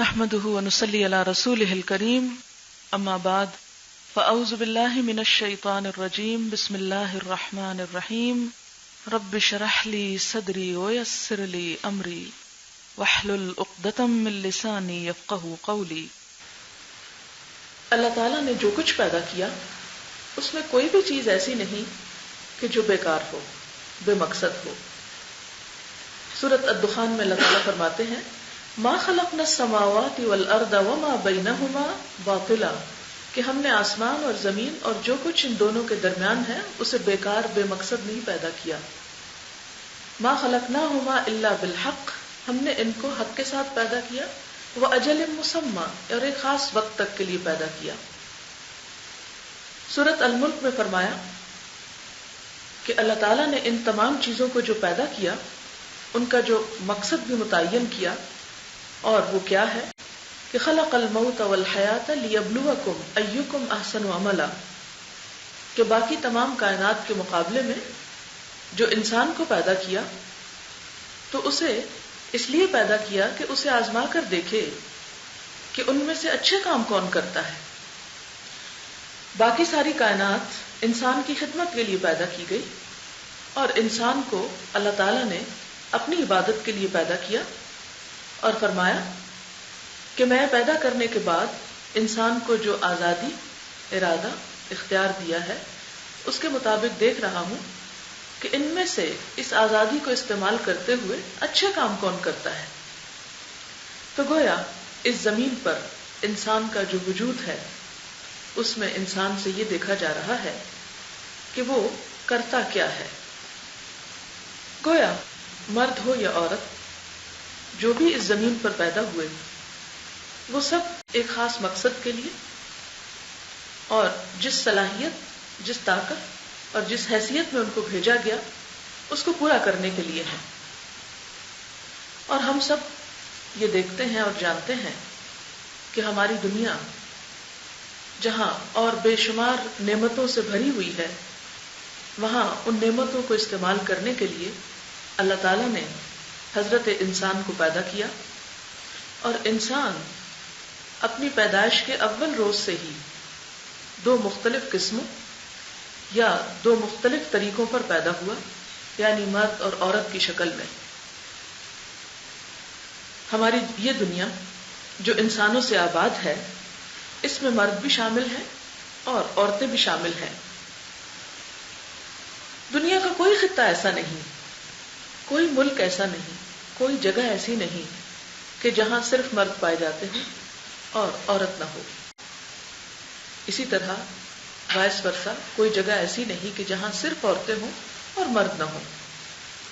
نحمده ونصلي على رسوله الكريم اما بعد فاعوذ بالله من الشيطان الرجيم بسم الله الرحمن الرحيم رب اشرح لي صدري ويسر لي امري واحلل عقدة من لساني يفقهوا قولي۔ اللہ تعالیٰ نے جو کچھ پیدا کیا اس میں کوئی بھی چیز ایسی نہیں کہ جو بیکار ہو، بے مقصد ہو۔ سورۃ الدخان میں اللہ تعالیٰ فرماتے ہیں ما خلقنا السماوات والارض وما بینہما باطلا، کہ ہم نے آسمان اور زمین اور جو کچھ ان دونوں کے درمیان ہے اسے بیکار بے مقصد نہیں پیدا کیا۔ ما خلقناہما الا بالحق، ہم نے ان کو حق کے ساتھ پیدا کیا، واجل مسمى، اور ایک خاص وقت تک کے لیے پیدا کیا۔ سورۃ الملک میں فرمایا کہ اللہ تعالیٰ نے ان تمام چیزوں کو جو پیدا کیا ان کا جو مقصد بھی متعین کیا، اور وہ کیا ہے کہ خلق الموت والحیات لیبلوکم ایکم احسن عملا، کہ باقی تمام کائنات کے مقابلے میں جو انسان کو پیدا کیا تو اسے اس لیے پیدا کیا کہ اسے آزما کر دیکھے کہ ان میں سے اچھے کام کون کرتا ہے۔ باقی ساری کائنات انسان کی خدمت کے لیے پیدا کی گئی، اور انسان کو اللہ تعالیٰ نے اپنی عبادت کے لیے پیدا کیا، اور فرمایا کہ میں پیدا کرنے کے بعد انسان کو جو آزادی، ارادہ، اختیار دیا ہے اس کے مطابق دیکھ رہا ہوں کہ ان میں سے اس آزادی کو استعمال کرتے ہوئے اچھے کام کون کرتا ہے۔ تو گویا اس زمین پر انسان کا جو وجود ہے اس میں انسان سے یہ دیکھا جا رہا ہے کہ وہ کرتا کیا ہے۔ گویا مرد ہو یا عورت، جو بھی اس زمین پر پیدا ہوئے وہ سب ایک خاص مقصد کے لیے اور جس صلاحیت، جس طاقت اور جس حیثیت میں ان کو بھیجا گیا اس کو پورا کرنے کے لیے ہے۔ اور ہم سب یہ دیکھتے ہیں اور جانتے ہیں کہ ہماری دنیا جہاں اور بے شمار نعمتوں سے بھری ہوئی ہے، وہاں ان نعمتوں کو استعمال کرنے کے لیے اللہ تعالیٰ نے حضرت انسان کو پیدا کیا، اور انسان اپنی پیدائش کے اول روز سے ہی دو مختلف قسموں یا دو مختلف طریقوں پر پیدا ہوا، یعنی مرد اور عورت کی شکل میں۔ ہماری یہ دنیا جو انسانوں سے آباد ہے اس میں مرد بھی شامل ہیں اور عورتیں بھی شامل ہیں۔ دنیا کا کوئی خطہ ایسا نہیں، کوئی ملک ایسا نہیں، کوئی جگہ ایسی نہیں کہ جہاں صرف مرد پائے جاتے ہیں اور عورت نہ ہو۔ اسی طرح وائس ورثہ کوئی جگہ ایسی نہیں کہ جہاں صرف عورتیں ہوں اور مرد نہ ہوں۔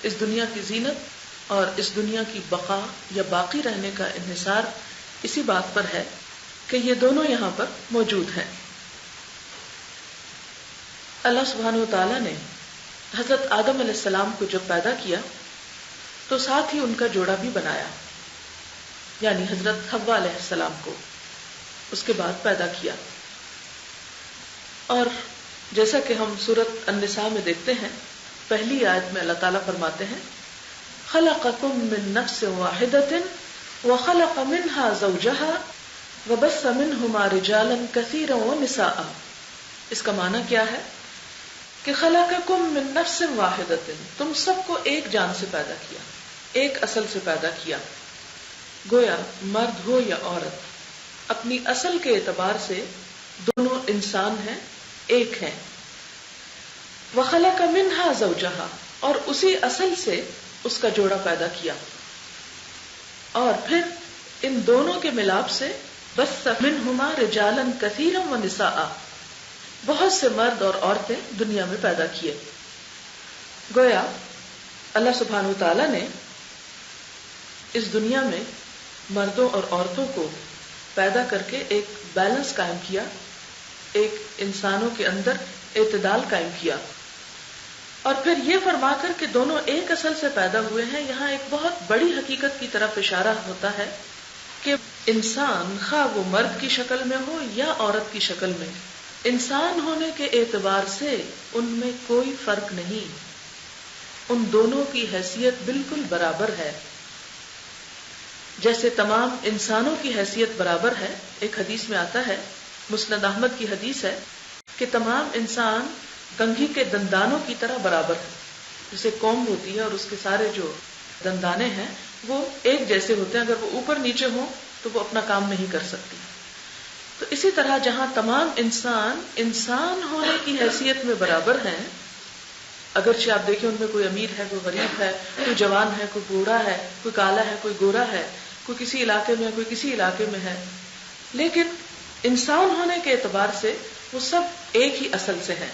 اس دنیا کی زینت اور اس دنیا کی بقا یا باقی رہنے کا انحصار اسی بات پر ہے کہ یہ دونوں یہاں پر موجود ہیں۔ اللہ سبحانہ وتعالی نے حضرت آدم علیہ السلام کو جب پیدا کیا تو ساتھ ہی ان کا جوڑا بھی بنایا، یعنی حضرت حوا علیہ السلام کو اس کے بعد پیدا کیا۔ اور جیسا کہ ہم سورۃ النساء میں دیکھتے ہیں، پہلی آیت میں اللہ تعالیٰ فرماتے ہیں خلقکم من نفس واحدۃ وخلق منها زوجها وبث منہما رجالا کثیرا ونساء۔ اس کا معنی کیا ہے کہ خلقکم من نفس واحدۃ، تم سب کو ایک جان سے پیدا کیا، ایک اصل سے پیدا کیا۔ گویا مرد ہو یا عورت اپنی اصل کے اعتبار سے دونوں انسان ہیں، ایک ہیں۔ وخلق منها زوجها، اور اسی اصل سے اس کا جوڑا پیدا کیا، اور پھر ان دونوں کے ملاپ سے بث منہما رجالا کثیرا ونساء، بہت سے مرد اور عورتیں دنیا میں پیدا کیے۔ گویا اللہ سبحانہ وتعالی نے اس دنیا میں مردوں اور عورتوں کو پیدا کر کے ایک بیلنس قائم کیا، ایک انسانوں کے اندر اعتدال قائم کیا، اور پھر یہ فرما کر کہ دونوں ایک اصل سے پیدا ہوئے ہیں، یہاں ایک بہت بڑی حقیقت کی طرف اشارہ ہوتا ہے کہ انسان خواہ وہ مرد کی شکل میں ہو یا عورت کی شکل میں، انسان ہونے کے اعتبار سے ان میں کوئی فرق نہیں، ان دونوں کی حیثیت بالکل برابر ہے۔ جیسے تمام انسانوں کی حیثیت برابر ہے. ایک حدیث میں آتا ہے، مسند احمد کی حدیث ہے، کہ تمام انسان کنگھی کے دندانوں کی طرح برابر ہے. جیسے کوم ہوتی ہے اور اس کے سارے جو دندانے ہیں وہ ایک جیسے ہوتے ہیں، اگر وہ اوپر نیچے ہوں تو وہ اپنا کام نہیں کر سکتی. تو اسی طرح جہاں تمام انسان انسان ہونے کی حیثیت میں برابر ہیں، اگرچہ آپ دیکھیں ان میں کوئی امیر ہے، کوئی غریب ہے، کوئی جوان ہے، کوئی بوڑھا ہے، کوئی کالا ہے، کوئی گورا ہے، کوئی کسی علاقے میں ہے، کوئی کسی علاقے میں ہے، لیکن انسان ہونے کے اعتبار سے وہ سب ایک ہی اصل سے ہیں.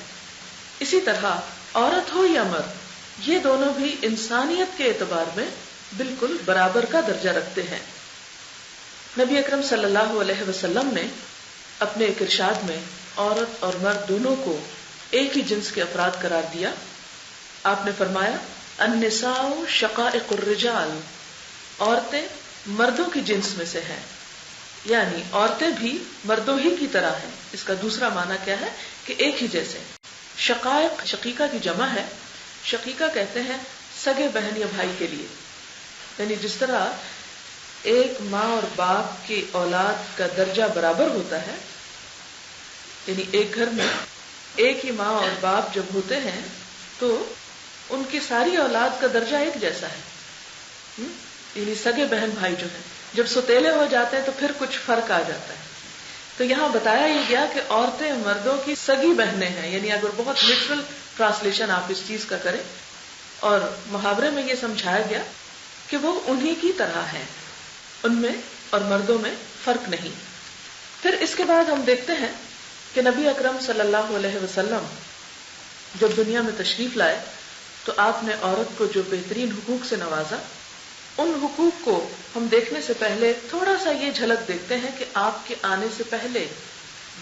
اسی طرح عورت ہو یا مرد، یہ دونوں بھی انسانیت کے اعتبار میں بالکل برابر کا درجہ رکھتے ہیں. نبی اکرم صلی اللہ علیہ وسلم نے اپنے ایک ارشاد میں عورت اور مرد دونوں کو ایک ہی جنس کے افراد قرار دیا. آپ نے فرمایا النساء شقائق الرجال، عورتیں مردوں کی جنس میں سے ہیں، یعنی عورتیں بھی مردوں ہی کی طرح ہیں. اس کا دوسرا معنی کیا ہے کہ ایک ہی جیسے. شقائق شقیقہ کی جمع ہے. شقیقہ کہتے ہیں سگے بہن یا بھائی کے لیے، یعنی جس طرح ایک ماں اور باپ کی اولاد کا درجہ برابر ہوتا ہے، یعنی ایک گھر میں ایک ہی ماں اور باپ جب ہوتے ہیں تو ان کی ساری اولاد کا درجہ ایک جیسا ہے. یعنی سگے بہن بھائی جو ہیں جب سوتیلے ہو جاتے ہیں تو پھر کچھ فرق آ جاتا ہے. تو یہاں بتایا یہ گیا کہ عورتیں مردوں کی سگی بہنیں ہیں، یعنی اگر بہت لٹرل ٹرانسلیشن آپ اس چیز کا کریں، اور محاورے میں یہ سمجھایا گیا کہ وہ انہی کی طرح ہیں، ان میں اور مردوں میں فرق نہیں. پھر اس کے بعد ہم دیکھتے ہیں کہ نبی اکرم صلی اللہ علیہ وسلم جب دنیا میں تشریف لائے تو آپ نے عورت کو جو بہترین حقوق سے نوازا. ان حقوق کو ہم دیکھنے سے پہلے تھوڑا سا یہ جھلک دیکھتے ہیں کہ آپ کے آنے سے پہلے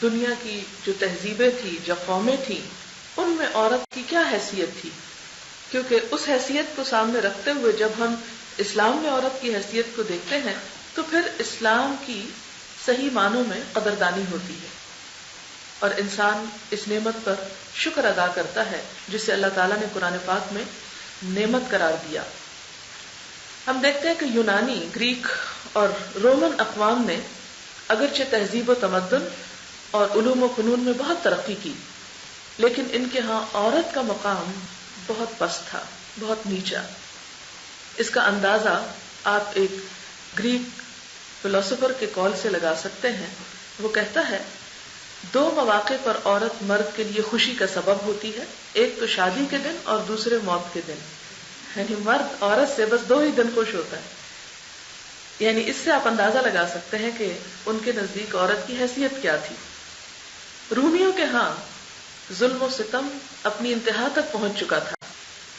دنیا کی جو تہذیبیں تھی، جو قومیں تھیں، ان میں عورت کی کیا حیثیت تھی. کیونکہ اس حیثیت کو سامنے رکھتے ہوئے جب ہم اسلام میں عورت کی حیثیت کو دیکھتے ہیں تو پھر اسلام کی صحیح معنوں میں قدردانی ہوتی ہے اور انسان اس نعمت پر شکر ادا کرتا ہے جسے اللہ تعالیٰ نے قرآن پاک میں نعمت قرار دیا. ہم دیکھتے ہیں کہ یونانی، گریک اور رومن اقوام نے اگرچہ تہذیب و تمدن اور علوم و فنون میں بہت ترقی کی، لیکن ان کے ہاں عورت کا مقام بہت پست تھا، بہت نیچا. اس کا اندازہ آپ ایک گریک فلسفر کے قول سے لگا سکتے ہیں. وہ کہتا ہے 2 مواقع پر عورت مرد کے لیے خوشی کا سبب ہوتی ہے، ایک تو شادی کے دن اور دوسرے موت کے دن. یعنی مرد عورت سے بس 2 ہی دن خوش ہوتا ہے. یعنی اس سے آپ اندازہ لگا سکتے ہیں کہ ان کے نزدیک عورت کی حیثیت کیا تھی. رومیوں کے ہاں ظلم و ستم اپنی انتہا تک پہنچ چکا تھا،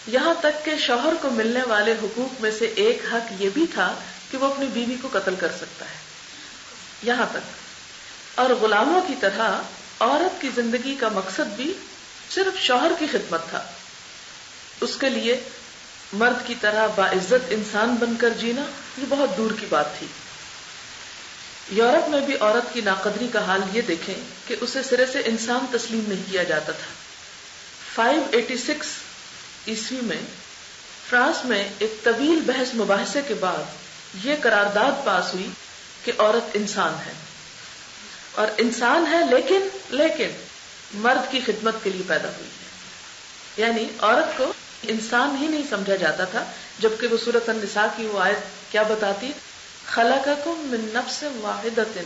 یہاں تک کہ شوہر کو ملنے والے حقوق میں سے ایک حق یہ بھی تھا کہ وہ اپنی بیوی کو قتل کر سکتا ہے، یہاں تک. اور غلاموں کی طرح عورت کی زندگی کا مقصد بھی صرف شوہر کی خدمت تھا. اس کے لیے مرد کی طرح باعزت انسان بن کر جینا یہ بہت دور کی بات تھی. یورپ میں بھی عورت کی ناقدری کا حال یہ دیکھیں کہ اسے سرے سے انسان تسلیم نہیں کیا جاتا تھا. 586 عیسوی میں فرانس میں ایک طویل بحث مباحثے کے بعد یہ قرارداد پاس ہوئی کہ عورت انسان ہے، اور انسان ہے لیکن مرد کی خدمت کے لیے پیدا ہوئی ہے. یعنی عورت کو انسان ہی نہیں سمجھا جاتا تھا، جبکہ وہ سورۃ النساء کی وہ آیت کیا بتاتی؟ خلقکم من نفس واحدۃ،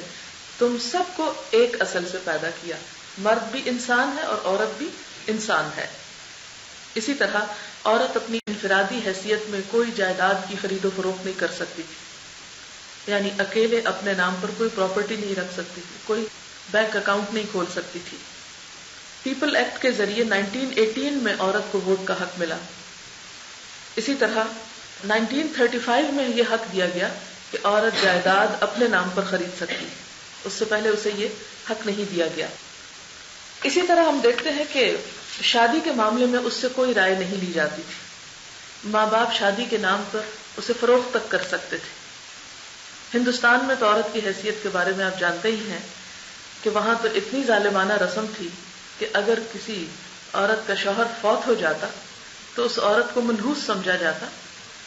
تم سب کو ایک اصل سے پیدا کیا. مرد بھی انسان ہے اور عورت بھی انسان ہے. اسی طرح عورت اپنی انفرادی حیثیت میں کوئی جائیداد کی خرید و فروخت نہیں کر سکتی تھی، یعنی اکیلے اپنے نام پر کوئی پراپرٹی نہیں رکھ سکتی تھی، کوئی بینک اکاؤنٹ نہیں کھول سکتی تھی. پیپل ایکٹ کے ذریعے 1918 میں عورت کو ووٹ کا حق ملا. اسی طرح 1935 میں یہ حق دیا گیا کہ عورت جائیداد اپنے نام پر خرید سکتی، اس سے پہلے اسے یہ حق نہیں دیا گیا. اسی طرح ہم دیکھتے ہیں کہ شادی کے معاملے میں اس سے کوئی رائے نہیں لی جاتی تھی. ماں باپ شادی کے نام پر اسے فروخت تک کر سکتے تھے. ہندوستان میں تو عورت کی حیثیت کے بارے میں آپ جانتے ہی ہیں کہ وہاں تو اتنی ظالمانہ رسم تھی کہ اگر کسی عورت کا شوہر فوت ہو جاتا تو اس عورت کو منحوس سمجھا جاتا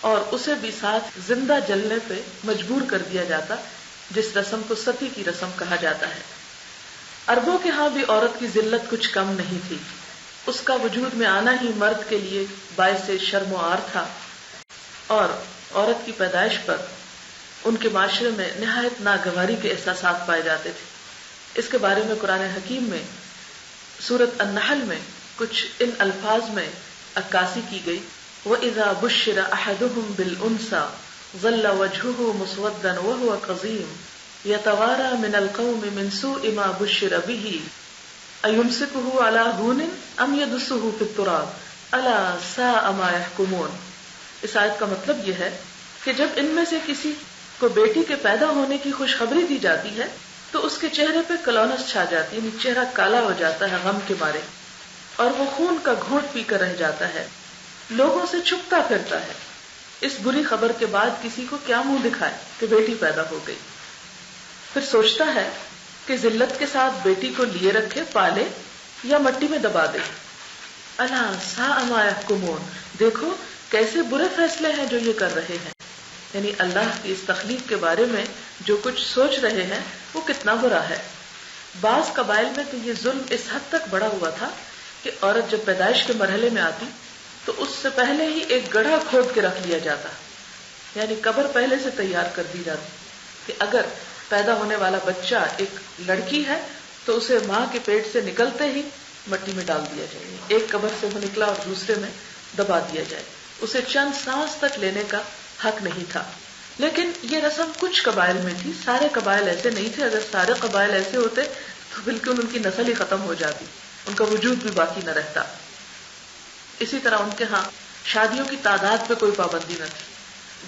اور اسے بھی ساتھ زندہ جلنے پہ مجبور کر دیا جاتا، جس رسم کو ستی کی رسم کہا جاتا ہے۔ عربوں کے ہاں بھی عورت کی ذلت کچھ کم نہیں تھی، اس کا وجود میں آنا ہی مرد کے لیے باعث شرم و عار تھا، اور عورت کی پیدائش پر ان کے معاشرے میں نہایت ناگواری کے احساسات پائے جاتے تھے۔ اس کے بارے میں قرآن حکیم میں سورۃ النحل میں کچھ ان الفاظ میں عکاسی کی گئی، وَإِذَا بُشِّرَ أَحَدُهُمْ بِالْأُنثَىٰ ظَلَّ وَجْهُهُ مُسْوَدًّا وَهُوَ كَظِيمٌ يَتَوَارَىٰ مِنَ الْقَوْمِ مِنْ سُوءِ مَا بُشِّرَ بِهِ أَيُمْسِكُهُ عَلَىٰ هُونٍ أَمْ يَدُسُّهُ فِي التُّرَابِ أَلَا سَاءَ مَا يَحْكُمُونَ۔ اس آیت کا مطلب یہ ہے کہ جب ان میں سے کسی کو بیٹی کے پیدا ہونے کی خوشخبری دی جاتی ہے تو اس کے چہرے پہ کلونس چھا جاتی ہے، یعنی چہرہ کالا ہو جاتا ہے غم کے مارے، اور وہ خون کا گھونٹ پی کر رہ جاتا ہے، لوگوں سے چھپتا پھرتا ہے۔ اس بری خبر کے بعد کسی کو کیا منہ دکھائے کہ بیٹی پیدا ہو گئی؟ پھر سوچتا ہے کہ ذلت کے ساتھ بیٹی کو لیے رکھے، پالے یا مٹی میں دبا دے۔ الا ساء ما يحكمون، دیکھو کیسے برے فیصلے ہیں جو یہ کر رہے ہیں، یعنی اللہ کی اس تخلیق کے بارے میں جو کچھ سوچ رہے ہیں وہ کتنا برا ہے۔ بعض قبائل میں تو یہ ظلم اس حد تک بڑا ہوا تھا کہ عورت جب پیدائش کے مرحلے میں آتی تو اس سے پہلے ہی ایک گڑھا کھود کے رکھ لیا جاتا، یعنی قبر پہلے سے تیار کر دی جاتی کہ اگر پیدا ہونے والا بچہ ایک لڑکی ہے تو اسے ماں کے پیٹ سے نکلتے ہی مٹی میں ڈال دیا جائے، ایک قبر سے وہ نکلا اور دوسرے میں دبا دیا جائے، اسے چند سانس تک لینے کا حق نہیں تھا۔ لیکن یہ رسم کچھ قبائل میں تھی، سارے قبائل ایسے نہیں تھے۔ اگر سارے قبائل ایسے ہوتے تو بالکل ان کی نسل ہی ختم ہو جاتی، ان کا وجود بھی باقی نہ رہتا۔ اسی طرح ان کے ہاں شادیوں کی تعداد پہ کوئی پابندی نہ تھی،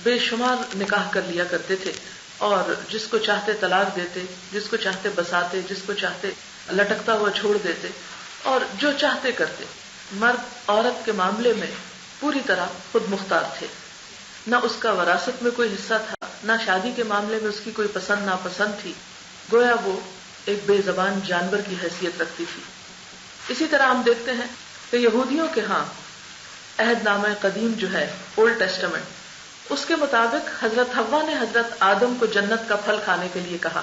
بے شمار نکاح کر لیا کرتے تھے، اور جس کو چاہتے طلاق دیتے، جس کو چاہتے بساتے، جس کو چاہتے لٹکتا ہوا چھوڑ دیتے، اور جو چاہتے کرتے۔ مرد عورت کے معاملے میں پوری طرح خود مختار تھے، نہ اس کا وراثت میں کوئی حصہ تھا، نہ شادی کے معاملے میں اس کی کوئی پسند ناپسند تھی، گویا وہ ایک بے زبان جانور کی حیثیت رکھتی تھی۔ اسی طرح ہم دیکھتے ہیں کہ یہودیوں کے ہاں عہد نامہ قدیم جو ہے اولڈ ٹیسٹمنٹ، اس کے مطابق حضرت حوا نے حضرت آدم کو جنت کا پھل کھانے کے لیے کہا،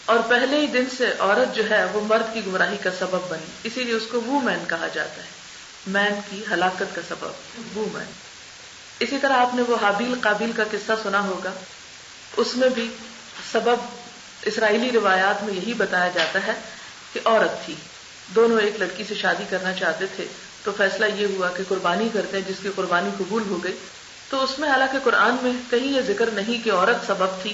اور پہلے ہی دن سے عورت جو ہے وہ مرد کی گمراہی کا سبب بنی، اسی لیے اس کو وومین کہا جاتا ہے، مین کی ہلاکت کا سبب وومین۔ اسی طرح آپ نے وہ حابیل قابیل کا قصہ سنا ہوگا، اس میں بھی سبب اسرائیلی روایات میں یہی بتایا جاتا ہے کہ عورت تھی، دونوں ایک لڑکی سے شادی کرنا چاہتے تھے، تو فیصلہ یہ ہوا کہ قربانی کرتے ہیں، جس کی قربانی قبول ہو گئی۔ تو اس میں حالانکہ قرآن میں کہیں یہ ذکر نہیں کہ عورت سبب تھی،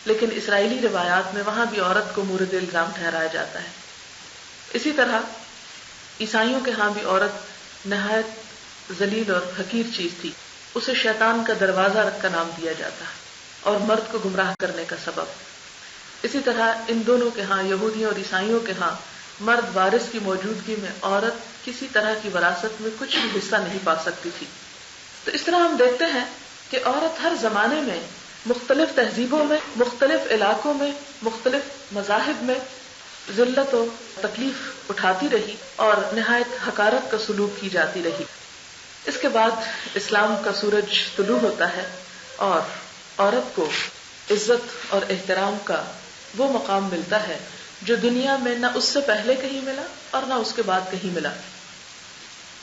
لیکن اسرائیلی روایات میں وہاں بھی عورت کو مورد الزام ٹھہرایا جاتا ہے۔ اسی طرح عیسائیوں کے ہاں بھی عورت نہایت ذلیل اور حقیر چیز تھی، اسے شیطان کا دروازہ کا نام دیا جاتا ہے اور مرد کو گمراہ کرنے کا سبب۔ اسی طرح ان دونوں کے ہاں یہودیوں اور عیسائیوں کے ہاں مرد وارث کی موجودگی میں عورت کسی طرح کی وراثت میں کچھ بھی حصہ نہیں پا سکتی تھی۔ تو اس طرح ہم دیکھتے ہیں کہ عورت ہر زمانے میں مختلف تہذیبوں میں، مختلف علاقوں میں، مختلف مذاہب میں ذلت و تکلیف اٹھاتی رہی اور نہایت حقارت کا سلوک کی جاتی رہی۔ اس کے بعد اسلام کا سورج طلوع ہوتا ہے اور عورت کو عزت اور احترام کا وہ مقام ملتا ہے جو دنیا میں نہ اس سے پہلے کہیں ملا اور نہ اس کے بعد کہیں ملا۔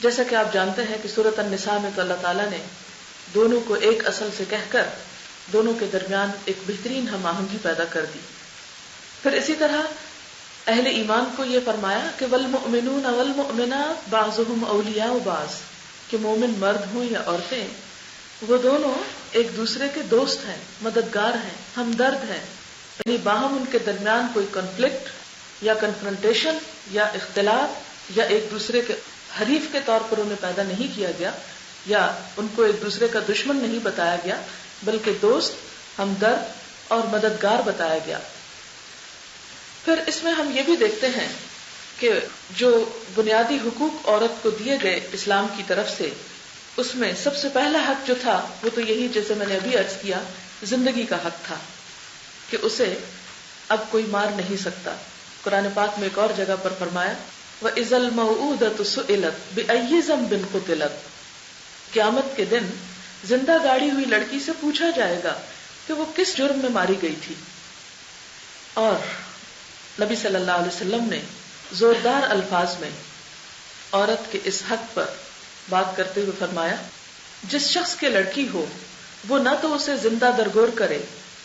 جیسا کہ آپ جانتے ہیں کہ سورۃ النساء میں تو اللہ تعالیٰ نے دونوں کو ایک اصل سے کہہ کر دونوں کے درمیان ایک بہترین ہم آہنگی پیدا کر دی۔ پھر اسی طرح اہل ایمان کو یہ فرمایا کہ والمؤمنون والمؤمنات بعضهم اولیاء بعض، کہ مومن مرد ہوں یا عورتیں وہ دونوں ایک دوسرے کے دوست ہیں، مددگار ہیں، ہمدرد ہیں، یعنی باہم ان کے درمیان کوئی کنفلکٹ یا کنفرنٹیشن یا اختلاف یا ایک دوسرے کے حریف کے طور پر انہیں پیدا نہیں کیا گیا یا ان کو ایک دوسرے کا دشمن نہیں بتایا گیا، بلکہ دوست، ہمدرد اور مددگار بتایا گیا۔ پھر اس میں ہم یہ بھی دیکھتے ہیں کہ جو بنیادی حقوق عورت کو دیے گئے اسلام کی طرف سے، اس میں سب سے پہلا حق جو تھا وہ تو یہی جیسے میں نے ابھی عرض کیا، زندگی کا حق تھا کہ اسے اب کوئی مار نہیں سکتا۔ قرآن پاک میں ایک اور جگہ پر فرمایا وَإِذَا الْمَوْءُودَةُ سُئِلَتْ بِأَيِّ ذَنبٍ قُتِلَتْ، قیامت کے دن زندہ گاڑی ہوئی لڑکی سے پوچھا جائے گا کہ وہ کس جرم میں ماری گئی تھی. اور نبی صلی اللہ علیہ وسلم نے زوردار الفاظ میں عورت کے اس حق پر بات کرتے ہوئے فرمایا، جس شخص کے لڑکی ہو وہ نہ تو اسے زندہ درگور کرے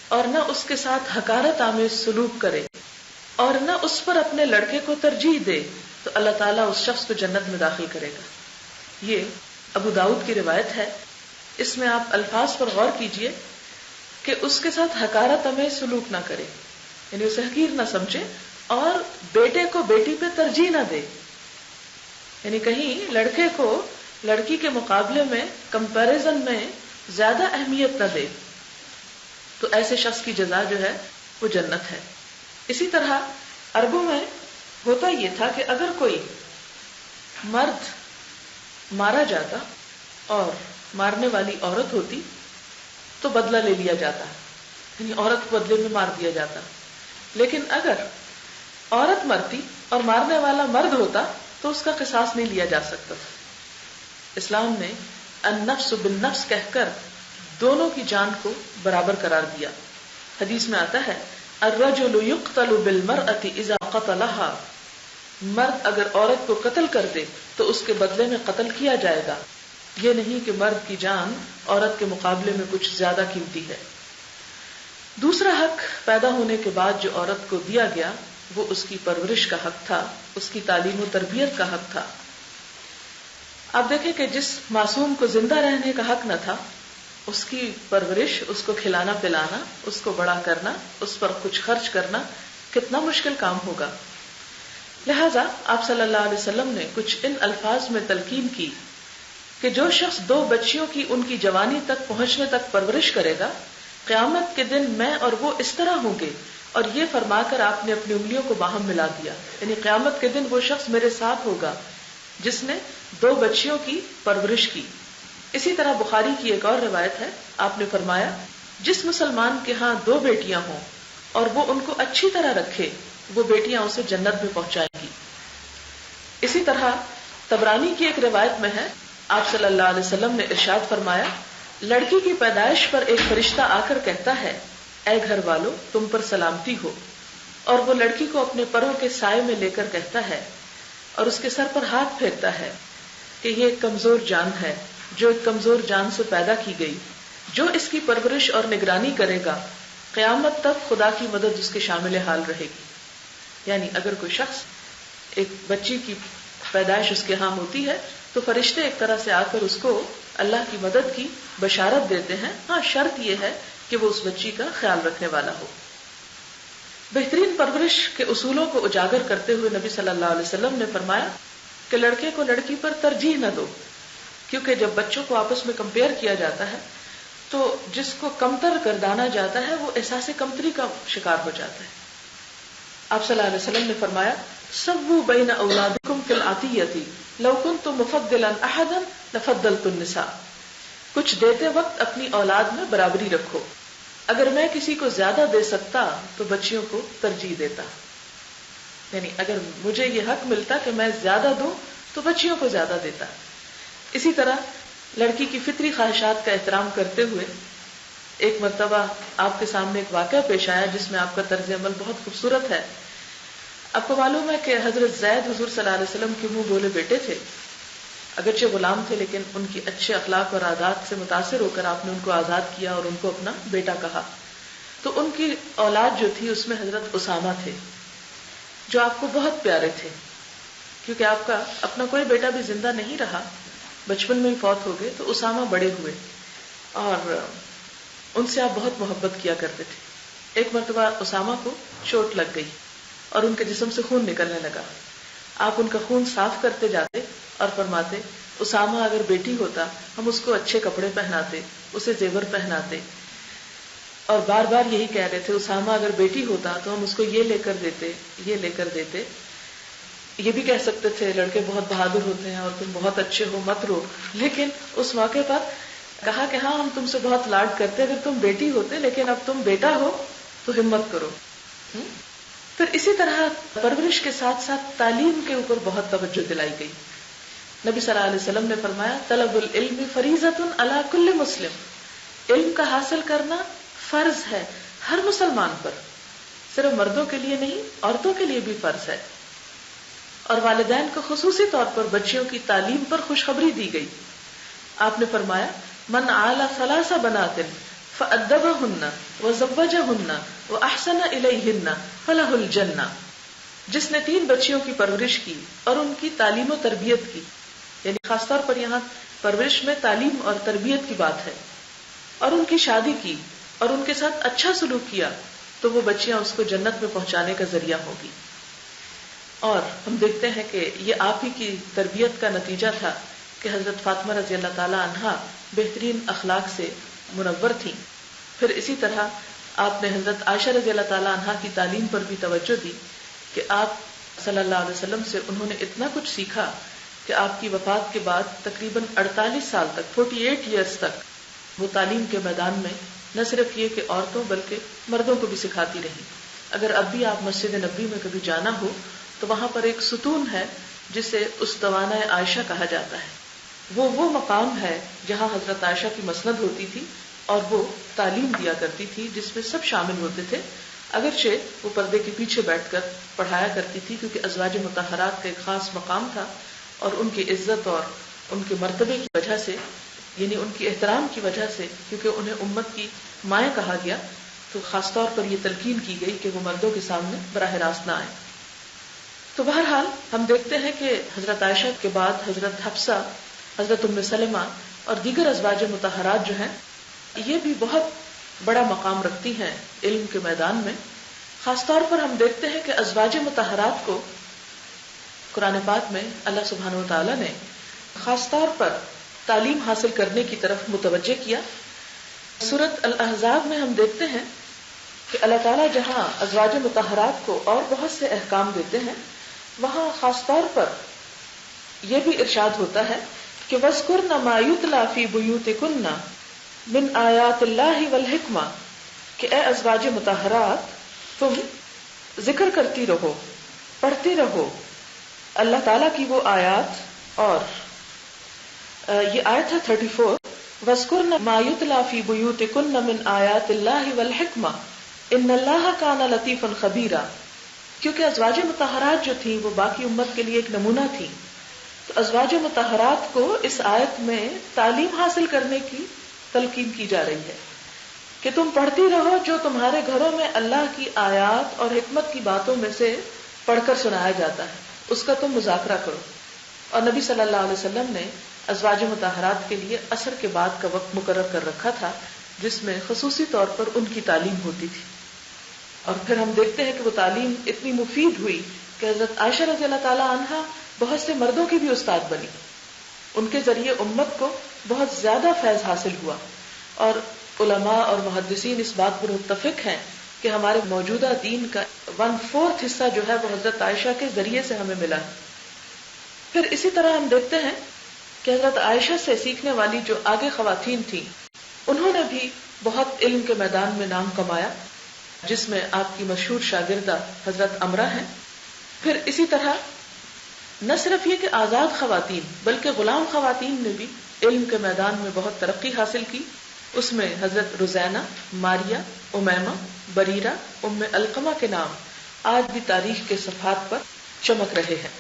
اور نہ اس کے ساتھ حقارت آمیز سلوک کرے اور نہ اس پر اپنے لڑکے کو ترجیح دے تو اللہ تعالیٰ اس شخص کو جنت میں داخل کرے گا. یہ ابو داؤد کی روایت ہے. اس میں آپ الفاظ پر غور کیجئے کہ اس کے ساتھ حقارت آمیز سلوک نہ کرے، یعنی اسے حقیر نہ سمجھے، اور بیٹے کو بیٹی پہ ترجیح نہ دے، یعنی کہیں لڑکے کو لڑکی کے مقابلے میں کمپیریزن میں زیادہ اہمیت نہ دے، تو ایسے شخص کی جزا جو ہے وہ جنت ہے. اسی طرح عربوں میں ہوتا یہ تھا کہ اگر کوئی مرد مارا جاتا اور مارنے والی عورت ہوتی تو بدلہ لے لیا جاتا، یعنی عورت کو بدلے میں مار دیا جاتا. لیکن اگر عورت مرتی اور مارنے والا مرد ہوتا تو اس کا قصاص نہیں لیا جا سکتا تھا. اسلام نے النفس بالنفس کہہ کر دونوں کی جان کو برابر قرار دیا. حدیث میں آتا ہے الرجل يقتل بالمرأة اذا قتلها، مرد اگر عورت کو قتل کر دے تو اس کے بدلے میں قتل کیا جائے گا. یہ نہیں کہ مرد کی جان عورت کے مقابلے میں کچھ زیادہ قیمتی ہے. دوسرا حق پیدا ہونے کے بعد جو عورت کو دیا گیا وہ اس کی پرورش کا حق تھا، اس کی تعلیم و تربیت کا حق تھا. آپ دیکھیں کہ جس معصوم کو زندہ رہنے کا حق نہ تھا، اس کی پرورش، اس کو کھلانا پلانا، اس کو بڑا کرنا، اس پر کچھ خرچ کرنا کتنا مشکل کام ہوگا. لہذا آپ صلی اللہ علیہ وسلم نے کچھ ان الفاظ میں تلقین کی کہ جو شخص 2 بچیوں کی ان کی جوانی تک پہنچنے تک پرورش کرے گا، قیامت کے دن میں اور وہ اس طرح ہوں گے. اور یہ فرما کر آپ نے اپنی انگلیوں کو باہم ملا دیا، یعنی قیامت کے دن وہ شخص میرے ساتھ ہوگا جس نے 2 بچیوں کی پرورش کی. اسی طرح بخاری کی ایک اور روایت ہے، آپ نے فرمایا جس مسلمان کے ہاں 2 بیٹیاں ہوں اور وہ ان کو اچھی طرح رکھے، وہ بیٹیاں اسے جنت میں پہنچائیں گی. اسی طرح طبرانی کی ایک روایت میں ہے، آپ صلی اللہ علیہ وسلم نے ارشاد فرمایا، لڑکی کی پیدائش پر ایک فرشتہ آ کر کہتا ہے، اے گھر والو تم پر سلامتی ہو، اور وہ لڑکی کو اپنے پروں کے سائے میں لے کر کہتا ہے اور اس کے سر پر ہاتھ پھیرتا ہے کہ یہ ایک کمزور جان ہے جو ایک کمزور جان سے پیدا کی گئی، جو اس کی پرورش اور نگرانی کرے گا قیامت تک خدا کی مدد اس کے شامل حال رہے گی. یعنی اگر کوئی شخص ایک بچی کی پیدائش اس کے ہاں ہوتی ہے تو فرشتے ایک طرح سے آ کر اس کو اللہ کی مدد کی بشارت دیتے ہیں. ہاں شرط یہ ہے کہ وہ اس بچی کا خیال رکھنے والا ہو. بہترین پرورش کے اصولوں کو اجاگر کرتے ہوئے نبی صلی اللہ علیہ وسلم نے فرمایا کہ لڑکے کو لڑکی پر ترجیح نہ دو، کیونکہ جب بچوں کو آپس میں کمپیئر کیا جاتا ہے تو جس کو کمتر گردانا جاتا ہے وہ احساس کمتری کا شکار ہو جاتا ہے. آپ صلی اللہ علیہ وسلم نے فرمایا سووا بین اولادکم کالعطیۃ لو کنت مفضلا احدا لفضلت النساء، کچھ دیتے وقت اپنی اولاد میں برابری رکھو، اگر میں کسی کو زیادہ دے سکتا تو بچیوں کو ترجیح دیتا. یعنی اگر مجھے یہ حق ملتا کہ میں زیادہ دوں تو بچیوں کو زیادہ دیتا. اسی طرح لڑکی کی فطری خواہشات کا احترام کرتے ہوئے ایک مرتبہ آپ کے سامنے ایک واقعہ پیش آیا جس میں آپ کا طرز عمل بہت خوبصورت ہے. آپ کو معلوم ہے کہ حضرت زید حضور صلی اللہ علیہ وسلم کے منہ بولے بیٹے تھے، اگرچہ غلام تھے لیکن ان کی اچھے اخلاق اور عادات سے متاثر ہو کر آپ نے ان کو آزاد کیا اور ان کو اپنا بیٹا کہا. تو ان کی اولاد جو تھی اس میں حضرت اسامہ تھے جو آپ کو بہت پیارے تھے، کیونکہ آپ کا اپنا کوئی بیٹا بھی زندہ نہیں رہا، بچپن میں ہی فوت ہو گئے، تو اسامہ بڑے ہوئے اور ان سے آپ بہت محبت کیا کرتے تھے. ایک مرتبہ اسامہ کو چوٹ لگ گئی اور ان کے جسم سے خون نکلنے لگا. آپ ان کا خون صاف کرتے جاتے اور فرماتے اسامہ اگر بیٹی ہوتا ہم اس کو اچھے کپڑے پہناتے، اسے زیور پہناتے، اور بار بار یہی کہہ رہے تھے اسامہ اگر بیٹی ہوتا تو ہم اس کو یہ لے کر دیتے، یہ لے کر دیتے. یہ بھی کہہ سکتے تھے لڑکے بہت بہادر ہوتے ہیں اور تم بہت اچھے ہو مت رو، لیکن اس موقع پر کہا کہ ہاں ہم تم سے بہت لاڈ کرتے اگر تم بیٹی ہوتے، لیکن اب تم بیٹا ہو تو ہمت کرو. پھر اسی طرح پرورش کے ساتھ ساتھ تعلیم کے اوپر بہت توجہ دلائی گئی. نبی صلی اللہ علیہ وسلم نے فرمایا طلب العلم فریضۃ علی کل مسلم، علم کا حاصل کرنا فرض ہے ہر مسلمان پر، صرف مردوں کے لیے نہیں، عورتوں کے لیے بھی فرض ہے. اور والدین کو خصوصی طور پر بچیوں کی تعلیم پر خوشخبری دی گئی. آپ نے فرمایا من عال ثلاث بنات فأدبهن وزوجهن وأحسن إليهن فله الجنة، جس نے 3 بچیوں کی پرورش کی اور ان کی تعلیم و تربیت کی، یعنی خاص طور پر یہاں پرورش میں تعلیم اور تربیت کی بات ہے، اور ان کی شادی کی اور ان کے ساتھ اچھا سلوک کیا، تو وہ بچیاں اس کو جنت میں پہنچانے کا ذریعہ ہوگی. اور ہم دیکھتے ہیں کہ یہ آپ ہی کی تربیت کا نتیجہ تھا کہ حضرت فاطمہ رضی اللہ تعالی عنہا بہترین اخلاق سے منور تھیں. پھر اسی طرح آپ نے حضرت عائشہ رضی اللہ تعالی عنہا کی تعلیم پر بھی توجہ دی کہ آپ صلی اللہ علیہ وسلم سے انہوں نے اتنا کچھ سیکھا کہ آپ کی وفات کے بعد تقریباً 48 سال تک 48 ایئرز تک وہ تعلیم کے میدان میں نہ صرف یہ کہ عورتوں بلکہ مردوں کو بھی سکھاتی رہی. اگر اب بھی آپ مسجد نبوی میں کبھی جانا ہو تو وہاں پر ایک ستون ہے جسے استوانہ عائشہ کہا جاتا ہے. وہ مقام ہے جہاں حضرت عائشہ کی مسند ہوتی تھی اور وہ تعلیم دیا کرتی تھی جس میں سب شامل ہوتے تھے، اگرچہ وہ پردے کے پیچھے بیٹھ کر پڑھایا کرتی تھی کیونکہ ازواج مطہرات کا ایک خاص مقام تھا، اور ان کی عزت اور ان کے مرتبے کی وجہ سے، یعنی ان کی احترام کی وجہ سے، کیونکہ انہیں امت کی مائیں کہا گیا، تو خاص طور پر یہ تلقین کی گئی کہ وہ مردوں کے سامنے براہ راست نہ آئے. تو بہرحال ہم دیکھتے ہیں کہ حضرت عائشہ کے بعد حضرت حفصہ، حضرت ام سلمہ اور دیگر ازواج مطہرات جو ہیں یہ بھی بہت بڑا مقام رکھتی ہیں علم کے میدان میں. خاص طور پر ہم دیکھتے ہیں کہ ازواج مطہرات کو قرآن پاک میں اللہ سبحانہ وتعالی نے خاص طور پر تعلیم حاصل کرنے کی طرف متوجہ کیا. سورۃ الاحزاب میں ہم دیکھتے ہیں کہ اللہ تعالیٰ جہاں ازواج مطہرات کو اور بہت سے احکام دیتے ہیں، وہاں خاص طور پر یہ بھی ارشاد ہوتا ہے کہ وَاذْكُرْنَ مَا يُتْلَى فِي بُيُوتِكُنَّ مِنْ آیَاتِ اللَّهِ وَالْحِکْمَةِ، کہ اے ازواج مطہرات تم ذکر کرتی رہو، پڑھتی رہو اللہ تعالیٰ کی وہ آیات. اور یہ آیت ہے 34، وَاذْكُرْنَ مَا يُتْلَى فِي بُيُوتِكُنَّ مِنْ آیَاتِ اللَّهِ وَالْحِکْمَةِ إِنَّ اللَّهَ كَانَ لَطِیفًا خَبِیرًا. کیونکہ ازواج مطہرات جو تھیں وہ باقی امت کے لیے ایک نمونہ تھی، تو ازواج مطہرات کو اس آیت میں تعلیم حاصل کرنے کی تلقین کی جا رہی ہے کہ تم پڑھتی رہو جو تمہارے گھروں میں اللہ کی آیات اور حکمت کی باتوں میں سے پڑھ کر سنایا جاتا ہے، اس کا تم مذاکرہ کرو. اور نبی صلی اللہ علیہ وسلم نے ازواج مطہرات کے لیے عصر کے بعد کا وقت مقرر کر رکھا تھا جس میں خصوصی طور پر ان کی تعلیم ہوتی تھی. اور پھر ہم دیکھتے ہیں کہ وہ تعلیم اتنی مفید ہوئی کہ حضرت عائشہ رضی اللہ تعالی عنہا بہت سے مردوں کی بھی استاد بنی. ان کے ذریعے امت کو بہت زیادہ فیض حاصل ہوا، اور علماء اور محدثین اس بات پر متفق ہیں کہ ہمارے موجودہ دین کا 1/4 حصہ جو ہے وہ حضرت عائشہ کے ذریعے سے ہمیں ملا ہے. پھر اسی طرح ہم دیکھتے ہیں کہ حضرت عائشہ سے سیکھنے والی جو آگے خواتین تھیں انہوں نے بھی بہت علم کے میدان میں نام کمایا، جس میں آپ کی مشہور شاگردہ حضرت امرہ ہیں. پھر اسی طرح نہ صرف یہ کہ آزاد خواتین بلکہ غلام خواتین نے بھی علم کے میدان میں بہت ترقی حاصل کی. اس میں حضرت رزینہ، ماریہ، امیمہ، بریرہ، ام علقمہ کے نام آج بھی تاریخ کے صفحات پر چمک رہے ہیں.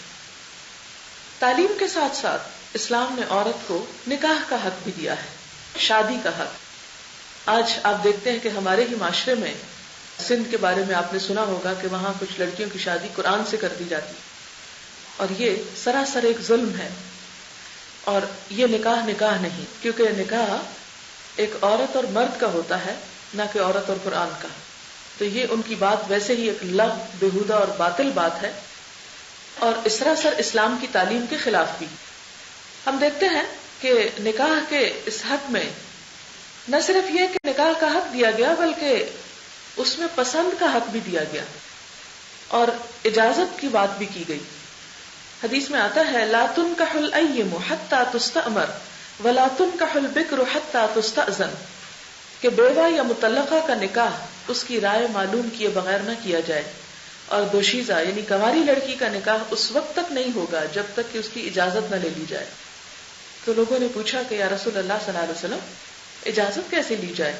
تعلیم کے ساتھ ساتھ اسلام نے عورت کو نکاح کا حق بھی دیا ہے، شادی کا حق. آج آپ دیکھتے ہیں کہ ہمارے ہی معاشرے میں سندھ کے بارے میں آپ نے سنا ہوگا کہ وہاں کچھ لڑکیوں کی شادی قرآن سے کر دی جاتی، اور یہ سراسر ایک ظلم ہے. اور یہ نکاح نہیں، کیونکہ نکاح ایک عورت اور مرد کا ہوتا ہے، نہ کہ عورت اور قرآن کا. تو یہ ان کی بات ویسے ہی ایک لغو، بےہودہ اور باطل بات ہے، اور سراسر اسلام کی تعلیم کے خلاف بھی. ہم دیکھتے ہیں کہ نکاح کے اس حق میں نہ صرف یہ کہ نکاح کا حق دیا گیا بلکہ اس میں پسند کا حق بھی دیا گیا اور اجازت کی بات بھی کی گئی. حدیث میں آتا ہے لا تنکح الایم حتی تستأمر ولا تنکح البکر حتی تستأذن، کہ بیوہ یا مطلقہ کا نکاح اس کی رائے معلوم کیے بغیر نہ کیا جائے، اور دوشیزہ یعنی کنواری لڑکی کا نکاح اس وقت تک نہیں ہوگا جب تک کہ اس کی اجازت نہ لے لی جائے. تو لوگوں نے پوچھا کہ یا رسول اللہ صلی اللہ علیہ وسلم اجازت کیسے لی جائے,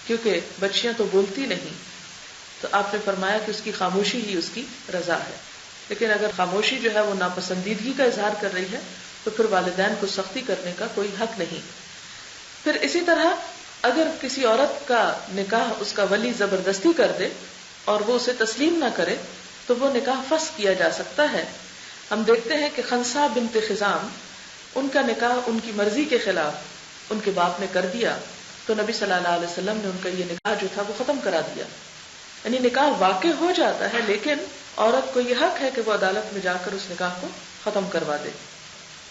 کیونکہ بچیاں تو بولتی نہیں. تو آپ نے فرمایا کہ اس کی خاموشی ہی اس کی رضا ہے. لیکن اگر خاموشی جو ہے وہ ناپسندیدگی کا اظہار کر رہی ہے تو پھر والدین کو سختی کرنے کا کوئی حق نہیں. پھر اسی طرح اگر کسی عورت کا نکاح اس کا ولی زبردستی کر دے اور وہ اسے تسلیم نہ کرے تو وہ نکاح فسخ کیا جا سکتا ہے. ہم دیکھتے ہیں کہ خنسا بنت خزام, ان کا نکاح ان کی مرضی کے خلاف ان کے باپ نے کر دیا تو نبی صلی اللہ علیہ وسلم نے ان کا یہ نکاح جو تھا وہ ختم کرا دیا. یعنی نکاح واقع ہو جاتا ہے لیکن عورت کو یہ حق ہے کہ وہ عدالت میں جا کر اس نکاح کو ختم کروا دے.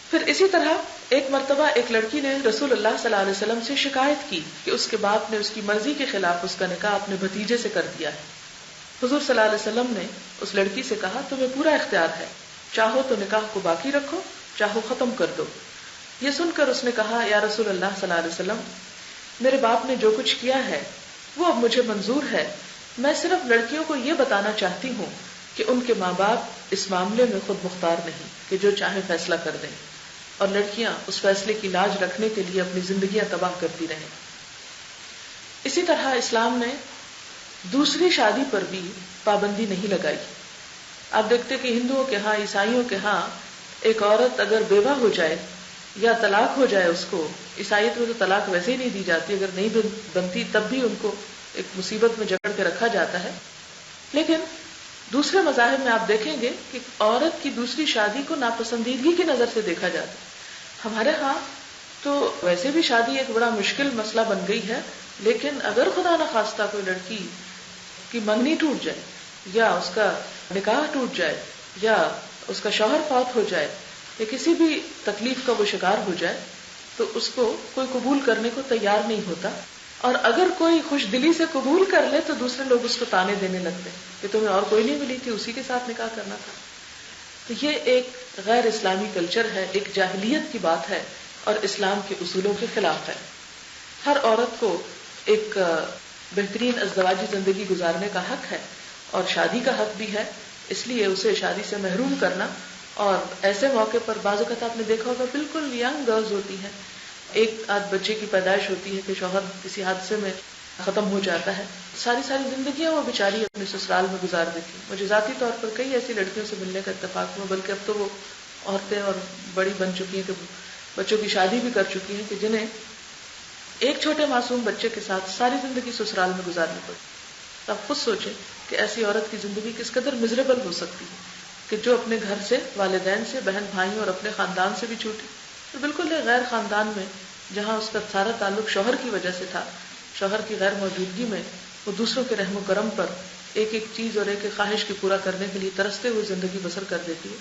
پھر اسی طرح ایک مرتبہ ایک لڑکی نے رسول اللہ صلی اللہ علیہ وسلم سے شکایت کی کہ اس کے باپ نے اس کی مرضی کے خلاف اس کا نکاح اپنے بھتیجے سے کر دیا ہے. حضور صلی اللہ علیہ وسلم نے اس لڑکی سے کہا تمہیں پورا اختیار ہے, چاہو تو نکاح کو باقی رکھو, چاہو ختم کر دو. یہ سن کر اس نے کہا یا رسول اللہ صلی اللہ علیہ وسلم میرے باپ نے جو کچھ کیا ہے وہ اب مجھے منظور ہے. میں صرف لڑکیوں کو یہ بتانا چاہتی ہوں کہ ان کے ماں باپ اس معاملے میں خود مختار نہیں کہ جو چاہے فیصلہ کر دیں, اور لڑکیاں اس فیصلے کی لاج رکھنے کے لیے اپنی زندگیاں تباہ کرتی رہیں. اسی طرح اسلام نے دوسری شادی پر بھی پابندی نہیں لگائی. آپ دیکھتے کہ ہندوؤں کے ہاں, عیسائیوں کے ہاں ایک عورت اگر بیوہ ہو جائے یا طلاق ہو جائے, اس کو عیسائیت میں تو طلاق ویسے ہی نہیں دی جاتی, اگر نہیں بنتی تب بھی ان کو ایک مصیبت میں جکڑ کے رکھا جاتا ہے. لیکن دوسرے مذاہب میں آپ دیکھیں گے کہ عورت کی دوسری شادی کو ناپسندیدگی کی نظر سے دیکھا جاتا ہے. ہمارے ہاں تو ویسے بھی شادی ایک بڑا مشکل مسئلہ بن گئی ہے, لیکن اگر خدا نہ خواستہ کوئی لڑکی کی منگنی ٹوٹ جائے یا اس کا نکاح ٹوٹ جائے یا اس کا شوہر فوت ہو جائے یا کسی بھی تکلیف کا وہ شکار ہو جائے تو اس کو کوئی قبول کرنے کو تیار نہیں ہوتا, اور اگر کوئی خوش دلی سے قبول کر لے تو دوسرے لوگ اس کو تانے دینے لگتے کہ تمہیں اور کوئی نہیں ملی تھی, اسی کے ساتھ نکاح کرنا تھا. تو یہ ایک غیر اسلامی کلچر ہے, ایک جاہلیت کی بات ہے اور اسلام کے اصولوں کے خلاف ہے. ہر عورت کو ایک بہترین ازدواجی زندگی گزارنے کا حق ہے اور شادی کا حق بھی ہے, اس لیے اسے شادی سے محروم کرنا, اور ایسے موقع پر بعض اوقات آپ نے دیکھا ہوگا بالکل ینگ گرلز ہوتی ہیں, ایک آدھ بچے کی پیدائش ہوتی ہے کہ شوہر کسی حادثے میں ختم ہو جاتا ہے, ساری زندگیاں وہ بیچاری اپنے سسرال میں گزار دیتی. مجھے ذاتی طور پر کئی ایسی لڑکیوں سے ملنے کا اتفاق ہوا, بلکہ اب تو وہ عورتیں اور بڑی بن چکی ہیں کہ بچوں کی شادی بھی کر چکی ہیں, کہ جنہیں ایک چھوٹے معصوم بچے کے ساتھ ساری زندگی سسرال میں گزارنی پڑی. آپ خود سوچیں کہ ایسی عورت کی زندگی کس قدر مزریبل ہو سکتی ہے کہ جو اپنے گھر سے, والدین سے, بہن بھائیوں اور اپنے خاندان سے بھی چھوٹی, تو بالکل غیر خاندان میں جہاں اس کا سارا تعلق شوہر کی وجہ سے تھا, شوہر کی غیر موجودگی میں وہ دوسروں کے رحم و کرم پر ایک ایک چیز اور ایک ایک خواہش کی پورا کرنے کے لیے ترستے ہوئے زندگی بسر کر دیتی ہے.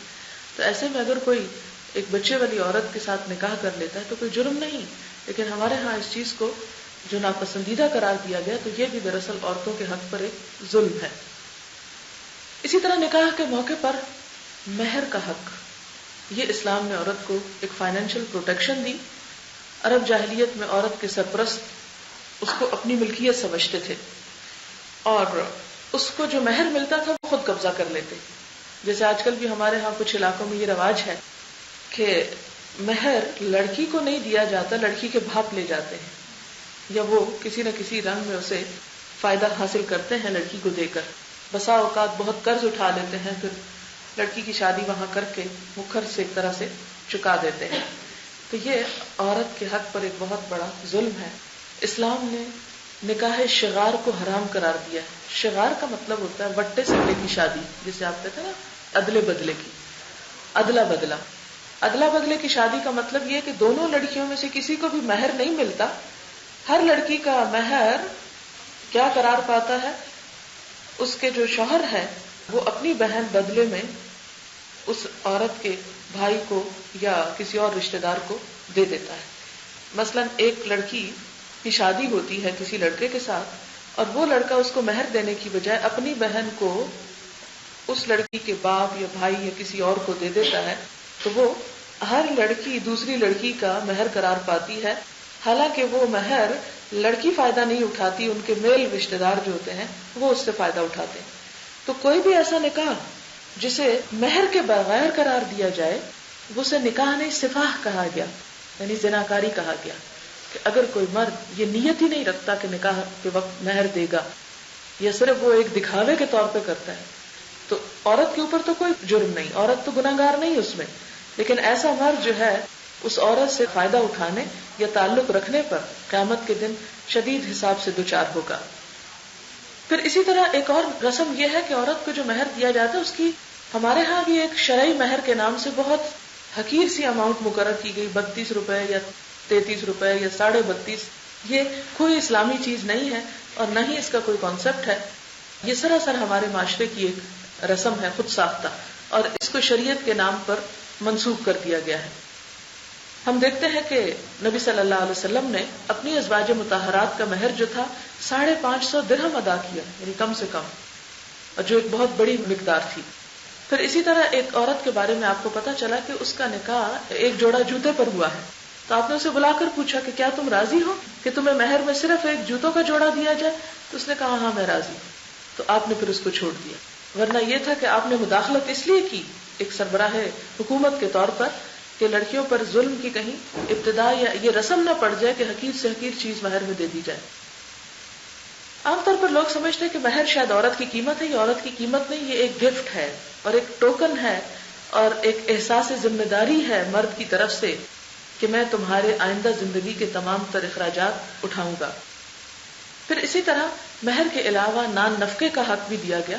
تو ایسے میں اگر کوئی ایک بچے والی عورت کے ساتھ نکاح کر لیتا ہے تو کوئی جرم نہیں, لیکن ہمارے ہاں اس چیز کو جو ناپسندیدہ قرار دیا گیا, تو یہ بھی دراصل عورتوں کے حق پر ایک ظلم ہے. اسی طرح نکاح کے موقع پر مہر کا حق, یہ اسلام نے عورت کو ایک فائنینشیل پروٹیکشن دی. عرب جاہلیت میں عورت کے سرپرست اس کو اپنی ملکیت سمجھتے تھے اور اس کو جو مہر ملتا تھا وہ خود قبضہ کر لیتے. جیسے آج کل بھی ہمارے ہاں کچھ علاقوں میں یہ رواج ہے کہ مہر لڑکی کو نہیں دیا جاتا, لڑکی کے باپ لے جاتے ہیں, یا وہ کسی نہ کسی رنگ میں اسے فائدہ حاصل کرتے ہیں لڑکی کو دے کر. بسا اوقات بہت قرض اٹھا لیتے ہیں, پھر لڑکی کی شادی وہاں کر کے مکھر سے ایک طرح سے چکا دیتے ہیں. تو یہ عورت کے حق پر ایک بہت بڑا ظلم ہے. اسلام نے نکاح شغار کو حرام قرار دیا ہے. شغار کا مطلب ہوتا ہے وٹے سٹے کی شادی, جسے آپ کہتے ہیں نا ادلے بدلے کی, ادلا بدلا. ادلا بدلے کی شادی کا مطلب یہ کہ دونوں لڑکیوں میں سے کسی کو بھی مہر نہیں ملتا. ہر لڑکی کا مہر کیا قرار پاتا ہے, اس کے جو شوہر ہے وہ اپنی بہن بدلے میں اس عورت کے بھائی کو یا کسی اور رشتہ دار کو دے دیتا ہے. مثلا ایک لڑکی کی شادی ہوتی ہے کسی لڑکے کے ساتھ اور وہ لڑکا اس کو مہر دینے کی بجائے اپنی بہن کو اس لڑکی کے باپ یا بھائی یا کسی اور کو دے دیتا ہے, تو وہ ہر لڑکی دوسری لڑکی کا مہر قرار پاتی ہے, حالانکہ وہ مہر لڑکی فائدہ نہیں اٹھاتی, ان کے میل رشتہ دار جو ہوتے ہیں وہ اس سے فائدہ اٹھاتے ہیں. تو کوئی بھی ایسا نکاح جسے مہر کے بغیر قرار دیا جائے وہ اسے نکاح نہیں سفاح کہا گیا، یعنی زناکاری کہا گیا. کہ اگر کوئی مرد یہ نیت ہی نہیں رکھتا کہ نکاح کے وقت مہر دے گا، یا صرف وہ ایک دکھاوے کے طور پہ کرتا ہے، تو عورت کے اوپر تو کوئی جرم نہیں، عورت تو گناہگار نہیں اس میں. لیکن ایسا مرد جو ہے اس عورت سے فائدہ اٹھانے یا تعلق رکھنے پر قیامت کے دن شدید حساب سے دوچار ہوگا. پھر اسی طرح ایک اور رسم یہ ہے کہ عورت کو جو مہر دیا جاتا ہے اس کی ہمارے ہاں بھی ایک شرعی مہر کے نام سے بہت حقیر سی اماؤنٹ مقرر کی گئی، 32 روپے یا 33 روپے یا 32.5. یہ کوئی اسلامی چیز نہیں ہے اور نہ ہی اس کا کوئی کانسیپٹ ہے. یہ سراسر ہمارے معاشرے کی ایک رسم ہے خود ساختہ، اور اس کو شریعت کے نام پر منسوخ کر دیا گیا ہے. ہم دیکھتے ہیں کہ نبی صلی اللہ علیہ وسلم نے اپنی ازواج مطہرات کا مہر جو تھا 550 درہم ادا کیا، یعنی کم سے کم، اور جو ایک بہت بڑی مقدار تھی. پھر اسی طرح ایک عورت کے بارے میں آپ کو پتا چلا کہ اس کا نکاح ایک جوڑا جوتے پر ہوا ہے. تو آپ نے اسے بلا کر پوچھا کہ کیا تم راضی ہو کہ تمہیں مہر میں صرف ایک جوتوں کا جوڑا دیا جائے؟ تو اس نے کہا ہاں میں راضی ہوں. تو آپ نے پھر اس کو چھوڑ دیا. ورنہ یہ تھا کہ آپ نے مداخلت اس لیے کی ایک سربراہ حکومت کے طور پر کہ لڑکیوں پر ظلم کی کہیں ابتدا یا یہ رسم نہ پڑ جائے کہ حقیر سے حقیر چیز مہر میں دے دی جائے. عام طور پر لوگ سمجھتے ہیں کہ مہر شاید عورت کی قیمت ہے. یہ عورت کی قیمت نہیں، یہ ایک گفٹ ہے اور ایک ٹوکن ہے اور ایک احساس ذمہ داری ہے مرد کی طرف سے کہ میں تمہارے آئندہ زندگی کے تمام تر اخراجات اٹھاؤں گا. پھر اسی طرح مہر کے علاوہ نان نفقے کا حق بھی دیا گیا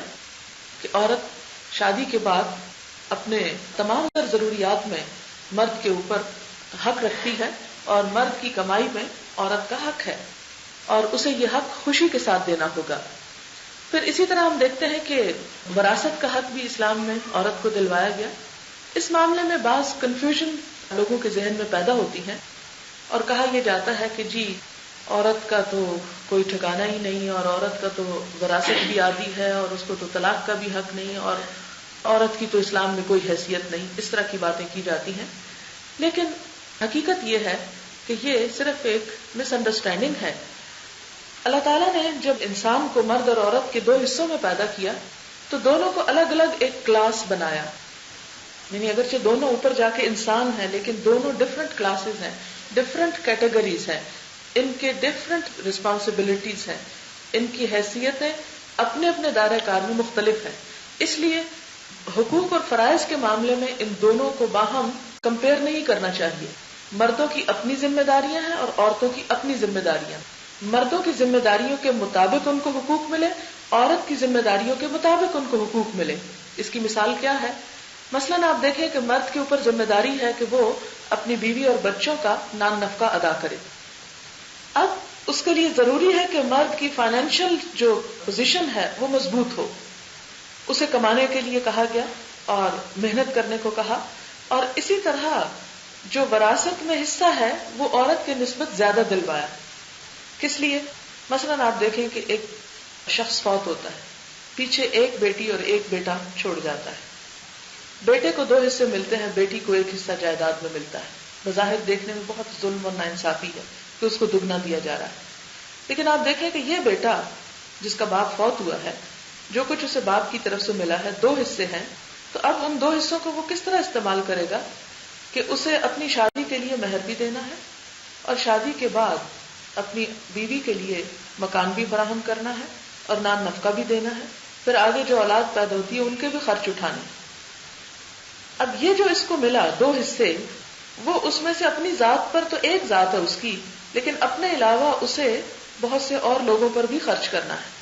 کہ عورت شادی کے بعد اپنے تمام تر ضروریات میں مرد کے اوپر حق رکھتی ہے، اور مرد کی کمائی میں عورت کا حق ہے اور اسے یہ حق خوشی کے ساتھ دینا ہوگا. پھر اسی طرح ہم دیکھتے ہیں کہ وراثت کا حق بھی اسلام میں عورت کو دلوایا گیا. اس معاملے میں بعض کنفیوژن لوگوں کے ذہن میں پیدا ہوتی ہیں اور کہا یہ جاتا ہے کہ جی عورت کا تو کوئی ٹھکانہ ہی نہیں، اور عورت کا تو وراثت بھی عادی ہے، اور اس کو تو طلاق کا بھی حق نہیں، اور عورت کی تو اسلام میں کوئی حیثیت نہیں. اس طرح کی باتیں کی جاتی ہیں. لیکن حقیقت یہ ہے کہ یہ صرف ایک مس انڈرسٹینڈنگ ہے. اللہ تعالیٰ نے جب انسان کو مرد اور عورت کے 2 حصوں میں پیدا کیا تو دونوں کو الگ الگ ایک کلاس بنایا. یعنی اگرچہ دونوں اوپر جا کے انسان ہیں لیکن دونوں ڈفرنٹ کلاسز ہیں، ڈفرنٹ کیٹیگریز ہیں، ان کے ڈفرنٹ رسپانسبلٹیز ہیں، ان کی حیثیتیں اپنے اپنے دائرہ کار میں مختلف ہیں. اس لیے حقوق اور فرائض کے معاملے میں ان دونوں کو باہم کمپیئر نہیں کرنا چاہیے. مردوں کی اپنی ذمہ داریاں ہیں اور عورتوں کی اپنی ذمہ داریاں. مردوں کی ذمہ داریوں کے مطابق ان کو حقوق ملے، عورت کی ذمہ داریوں کے مطابق ان کو حقوق ملے. اس کی مثال کیا ہے؟ مثلاً آپ دیکھیں کہ مرد کے اوپر ذمہ داری ہے کہ وہ اپنی بیوی اور بچوں کا نان نفقہ ادا کرے. اب اس کے لیے ضروری ہے کہ مرد کی فائنینشیل جو پوزیشن ہے وہ مضبوط ہو. اسے کمانے کے لیے کہا گیا اور محنت کرنے کو کہا. اور اسی طرح جو وراثت میں حصہ ہے وہ عورت کے نسبت زیادہ دلوایا. کس لیے؟ مثلاً آپ دیکھیں کہ ایک شخص فوت ہوتا ہے، پیچھے ایک بیٹی اور ایک بیٹا چھوڑ جاتا ہے. بیٹے کو 2 حصے ملتے ہیں، بیٹی کو 1 حصہ جائیداد میں ملتا ہے. بظاہر دیکھنے میں بہت ظلم اور ناانصافی ہے کہ اس کو دگنا دیا جا رہا ہے. لیکن آپ دیکھیں کہ یہ بیٹا جس کا باپ فوت ہوا ہے، جو کچھ اسے باپ کی طرف سے ملا ہے 2 حصے ہیں. تو اب ان 2 حصوں کو وہ کس طرح استعمال کرے گا کہ اسے اپنی شادی کے لیے مہر بھی دینا ہے اور شادی کے بعد اپنی بیوی کے لیے مکان بھی فراہم کرنا ہے اور نان نفقہ بھی دینا ہے. پھر آگے جو اولاد پیدا ہوتی ہے ان کے بھی خرچ اٹھانے. اب یہ جو اس کو ملا 2 حصے، وہ اس میں سے اپنی ذات پر تو ایک ذات ہے اس کی، لیکن اپنے علاوہ اسے بہت سے اور لوگوں پر بھی خرچ کرنا ہے.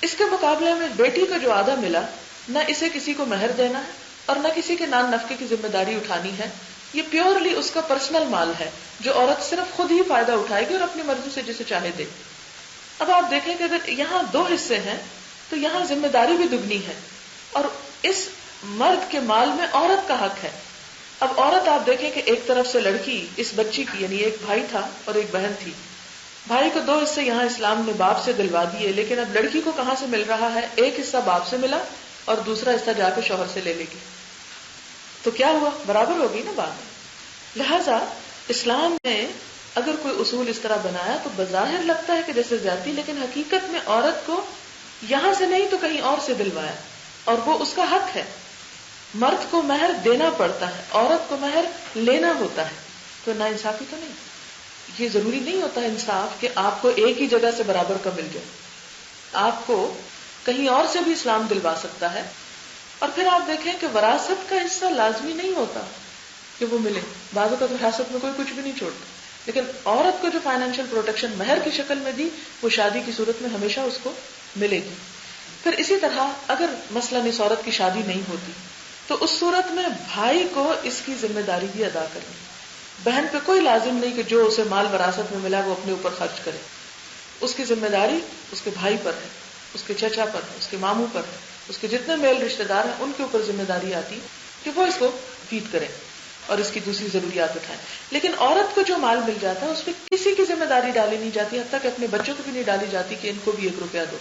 اس کے مقابلے میں بیٹی کو جو آدھا ملا، نہ اسے کسی کو مہر دینا ہے اور نہ کسی کے نان نفقے کی ذمہ داری اٹھانی ہے. یہ پیورلی اس کا پرسنل مال ہے جو عورت صرف خود ہی فائدہ اٹھائے گی اور اپنی مرضی سے جسے چاہے دے. اب آپ دیکھیں کہ اگر یہاں 2 حصے ہیں تو یہاں ذمہ داری بھی دگنی ہے، اور اس مرد کے مال میں عورت کا حق ہے. اب عورت آپ دیکھیں کہ ایک طرف سے لڑکی اس بچی کی، یعنی ایک بھائی تھا اور ایک بہن تھی، بھائی کو 2 حصے یہاں اسلام نے باپ سے دلوا دیے، لیکن اب لڑکی کو کہاں سے مل رہا ہے؟ ایک حصہ باپ سے ملا اور دوسرا حصہ جا کے شوہر سے لے لے گی. تو کیا ہوا؟ برابر ہوگی نا بات. لہذا اسلام نے اگر کوئی اصول اس طرح بنایا تو بظاہر لگتا ہے کہ جیسے زیادتی، لیکن حقیقت میں عورت کو یہاں سے نہیں تو کہیں اور سے دلوایا. اور وہ اس کا حق ہے. مرد کو مہر دینا پڑتا ہے، عورت کو مہر لینا ہوتا ہے. تو نا انصافی تو نہیں. یہ ضروری نہیں ہوتا انصاف کہ آپ کو ایک ہی جگہ سے برابر کا مل جائے. آپ کو کہیں اور سے بھی اسلام دلوا سکتا ہے. اور پھر آپ دیکھیں کہ وراثت کا حصہ لازمی نہیں ہوتا کہ وہ ملے. بعض اوقات وراثت میں کوئی کچھ بھی نہیں چھوڑتا، لیکن عورت کو جو فائنینشیل پروٹیکشن مہر کی شکل میں دی وہ شادی کی صورت میں ہمیشہ اس کو ملے گی. پھر اسی طرح اگر مثلاً اس عورت کی شادی نہیں ہوتی تو اس صورت میں بھائی کو اس کی ذمہ داری بھی ادا کرنی. بہن پہ کوئی لازم نہیں کہ جو اسے مال وراثت میں ملا وہ اپنے اوپر خرچ کرے. اس کی ذمہ داری اس کے بھائی پر ہے، اس کے چچا پر ہے، اس کے ماموں پر ہے، اس کے جتنے میل رشتہ دار ہیں ان کے اوپر ذمہ داری آتی کہ وہ اس کو فیڈ کریں اور اس کی دوسری ضروریات اٹھائیں. لیکن عورت کو جو مال مل جاتا ہے اس پہ کسی کی ذمہ داری ڈالی نہیں جاتی، حتیٰ کہ اپنے بچوں کو بھی نہیں ڈالی جاتی کہ ان کو بھی 1 روپیہ دو.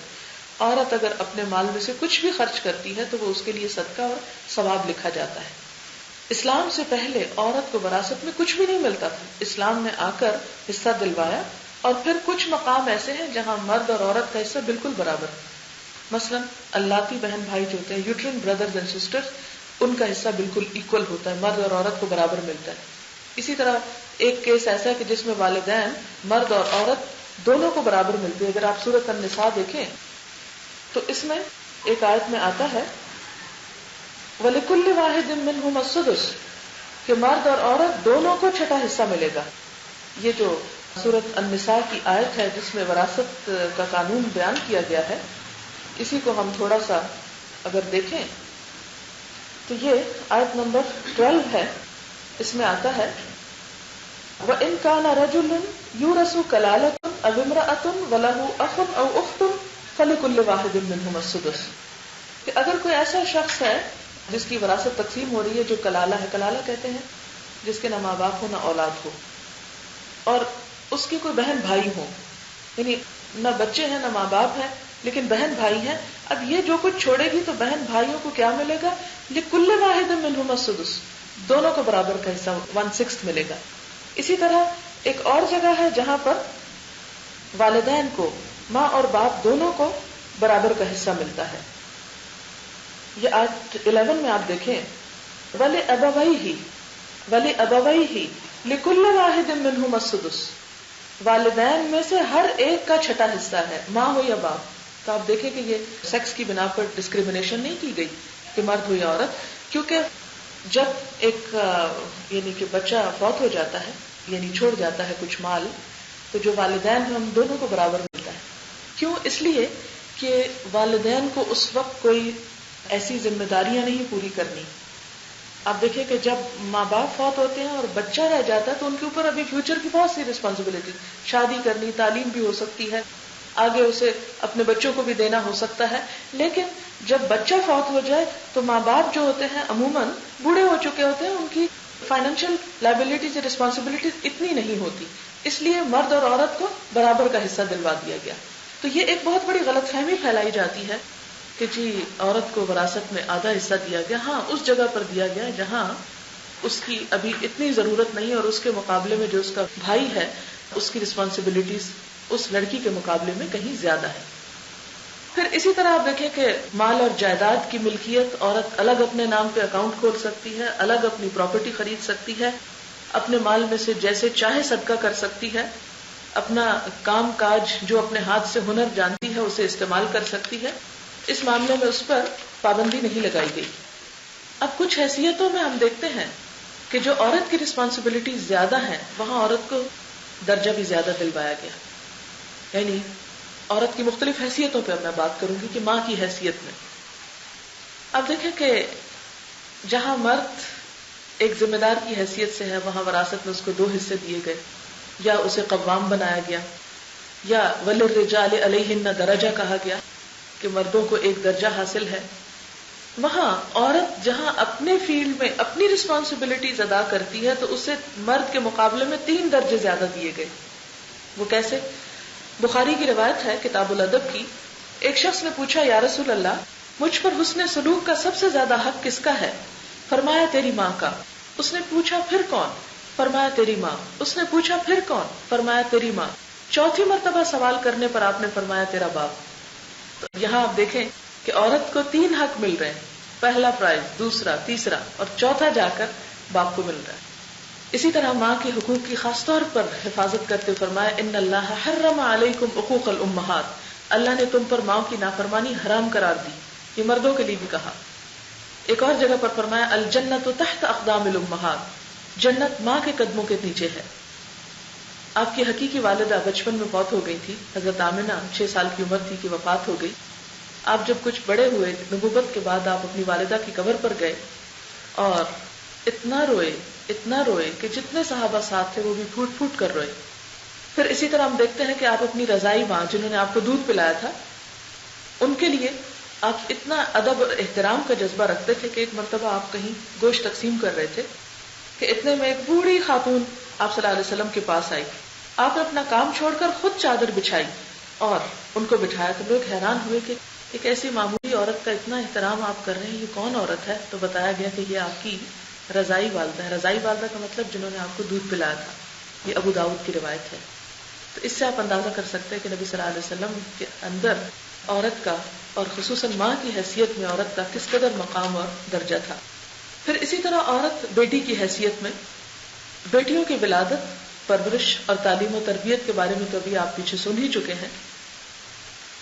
عورت اگر اپنے مال میں سے کچھ بھی خرچ کرتی ہے تو وہ اس کے لیے صدقہ اور ثواب لکھا جاتا ہے. اسلام سے پہلے عورت کو وراثت میں کچھ بھی نہیں ملتا تھا. اسلام نے آ کر حصہ دلوایا، اور پھر کچھ مقام ایسے ہیں جہاں مرد اور عورت کا حصہ بالکل برابر ہے. مثلا اللاتی بہن بھائی جو ہوتے ہیں، یوٹرین بردرز اینڈ سسٹرز، ان کا حصہ بالکل ایکول ہوتا ہے، مرد اور عورت کو برابر ملتا ہے. اسی طرح ایک کیس ایسا ہے کہ جس میں والدین مرد اور عورت دونوں کو برابر ملتے ہیں. اگر آپ سورۃ النساء دیکھیں تو اس میں ایک آیت میں آتا ہے وَلِكُلِّ وَاحِدٍ مِّنْهُمَا السُّدُسُ کہ مرد اور عورت دونوں کو چھٹا حصہ ملے گا. یہ جو سورۃ النساء کی آیت ہے جس میں وراثت کا قانون بیان کیا گیا ہے، اسی کو ہم تھوڑا سا اگر دیکھیں تو یہ آیت نمبر 12 ہے. اس میں آتا ہے وَإِن كَانَ رَجُلٌ يُورَثُ كَلَالَةٌ أَوْ امْرَأَةٌ وَلَهُ أَخٌ أَوْ أُخْتٌ فَلِكُلِّ وَاحِدٍ مِّنْهُمَا السُّدُسُ کہ اگر کوئی ایسا شخص ہے جس کی وراثت تقسیم ہو رہی ہے جو کلالہ ہے، کلالہ کہتے ہیں جس کے نہ ماں باپ ہو نہ اولاد ہو، اور اس کی کوئی بہن بھائی ہو، یعنی نہ بچے ہیں نہ ماں باپ ہے لیکن بہن بھائی ہیں. اب یہ جو کچھ چھوڑے گی تو بہن بھائیوں کو کیا ملے گا؟ لِكُلِّ وَاحِدٍ مِّنْهُمَا السُّدُسُ دونوں کو برابر کا حصہ 1/6 ملے گا. اسی طرح ایک اور جگہ ہے جہاں پر والدین کو، ماں اور باپ دونوں کو برابر کا حصہ ملتا ہے. یہ آیت 11 میں آپ دیکھیں وَلِأَبَوَيْهِ لِكُلِّ وَاحِدٍ مِّنْهُمَا السُّدُسُ والدین میں سے ہر ایک کا چھٹا حصہ ہے، ماں ہو یا باپ. تو آپ دیکھیں کہ یہ سیکس کی بنا پر ڈسکریمنیشن نہیں کی گئی کہ مرد ہو یا عورت، کیونکہ جب ایک یعنی کہ بچہ فوت ہو جاتا ہے یعنی چھوڑ جاتا ہے کچھ مال، تو جو والدین ہیں ہم دونوں کو برابر ملتا ہے. کیوں؟ اس لیے کہ والدین کو اس وقت کوئی ایسی ذمہ داریاں نہیں پوری کرنی. آپ دیکھیں کہ جب ماں باپ فوت ہوتے ہیں اور بچہ رہ جاتا ہے تو ان کے اوپر ابھی فیوچر کی بہت سی رسپانسبلٹی، شادی کرنی، تعلیم بھی ہو سکتی ہے، آگے اسے اپنے بچوں کو بھی دینا ہو سکتا ہے. لیکن جب بچہ فوت ہو جائے تو ماں باپ جو ہوتے ہیں عموماً بوڑھے ہو چکے ہوتے ہیں، ان کی فائنینشیل لائبلٹیز رسپانسبلٹیز اتنی نہیں ہوتی، اس لیے مرد اور عورت کو برابر کا حصہ دلوا دیا گیا. تو یہ ایک بہت بڑی غلط فہمی پھیلائی جاتی ہے کہ جی عورت کو وراثت میں آدھا حصہ دیا گیا. ہاں اس جگہ پر دیا گیا جہاں اس کی ابھی اتنی ضرورت نہیں اور اس کے مقابلے میں جو اس کا بھائی ہے اس کی رسپانسبلٹیز اس لڑکی کے مقابلے میں کہیں زیادہ ہے. پھر اسی طرح آپ دیکھیں کہ مال اور جائیداد کی ملکیت، عورت الگ اپنے نام پہ اکاؤنٹ کھول سکتی ہے، الگ اپنی پراپرٹی خرید سکتی ہے، اپنے مال میں سے جیسے چاہے صدقہ کر سکتی ہے، اپنا کام کاج جو اپنے ہاتھ سے ہنر جانتی ہے اسے استعمال کر سکتی ہے. اس معاملے میں اس پر پابندی نہیں لگائی گئی. اب کچھ حیثیتوں میں ہم دیکھتے ہیں کہ جو عورت کی رسپانسبلٹی زیادہ ہیں وہاں عورت کو درجہ بھی زیادہ دلوایا گیا. یعنی عورت کی مختلف حیثیتوں پہ میں بات کروں گی کہ ماں کی حیثیت میں. اب دیکھیں کہ جہاں مرد ایک ذمہ دار کی حیثیت سے ہے وہاں وراثت میں اس کو 2 حصے دیے گئے، یا اسے قوام بنایا گیا، یا وَلِلرِّجَالِ عَلَيْهِنَّ درجہ کہا گیا کہ مردوں کو ایک درجہ حاصل ہے. وہاں عورت جہاں اپنے فیلڈ میں اپنی رسپانسبلٹیز ادا کرتی ہے تو اسے مرد کے مقابلے میں 3 درجے زیادہ دیے گئے. وہ کیسے؟ بخاری کی روایت ہے کتاب الادب کی، ایک شخص نے پوچھا یا رسول اللہ مجھ پر حسن سلوک کا سب سے زیادہ حق کس کا ہے؟ فرمایا تیری ماں کا. اس نے پوچھا پھر کون؟ فرمایا تیری ماں. اس نے پوچھا پھر کون؟ فرمایا تیری ماں. 4تھی مرتبہ سوال کرنے پر آپ نے فرمایا تیرا باپ. تو یہاں آپ دیکھیں کہ عورت کو 3 حق مل رہے ہیں، پہلا پرائز، دوسرا، تیسرا اور چوتھا جا کر باپ کو مل رہا ہے۔ اسی طرح ماں کے حقوق کی خاص طور پر حفاظت کرتے فرمایا ان اللہ حرم علیکم حقوق الامہات، اللہ نے تم پر ماں کی نافرمانی حرام قرار دی، یہ مردوں کے لیے بھی کہا۔ ایک اور جگہ پر فرمایا الجنت تحت اقدام الامہات، جنت ماں کے قدموں کے نیچے ہے۔ آپ کی حقیقی والدہ بچپن میں فوت ہو گئی تھی، حضرت آمنہ 6 سال کی عمر تھی کہ وفات ہو گئی۔ آپ جب کچھ بڑے ہوئے، نبوت کے بعد آپ اپنی والدہ کی قبر پر گئے اور اتنا روئے کہ جتنے صحابہ ساتھ تھے وہ بھی پھوٹ پھوٹ کر روئے۔ پھر اسی طرح ہم دیکھتے ہیں کہ آپ اپنی رضائی ماں جنہوں نے آپ کو دودھ پلایا تھا، ان کے لیے آپ اتنا ادب اور احترام کا جذبہ رکھتے تھے کہ ایک مرتبہ آپ کہیں گوشت تقسیم کر رہے تھے کہ اتنے میں ایک بوڑھی خاتون آپ صلی اللہ علیہ وسلم کے پاس آئی۔ آپ نے اپنا کام چھوڑ کر خود چادر بچھائی اور ان کو بٹھایا، تو لوگ حیران ہوئے کہ ایک ایسی معمولی عورت کا اتنا احترام آپ کر رہے ہیں، یہ کون عورت ہے؟ تو بتایا گیا کہ یہ آپ کی رضائی والدہ ہے۔ رضائی والدہ کا مطلب جنہوں نے آپ کو دودھ پلایا تھا، یہ ابو داؤد کی روایت ہے۔ تو اس سے آپ اندازہ کر سکتے ہیں کہ نبی صلی اللہ علیہ وسلم کے اندر عورت کا اور خصوصاً ماں کی حیثیت میں عورت کا کس قدر مقام اور درجہ تھا۔ پھر اسی طرح عورت بیٹی کی حیثیت میں بیٹیوں کی ولادت، پرورش اور تعلیم و تربیت کے بارے میں تو ابھی آپ پیچھے سن ہی چکے ہیں۔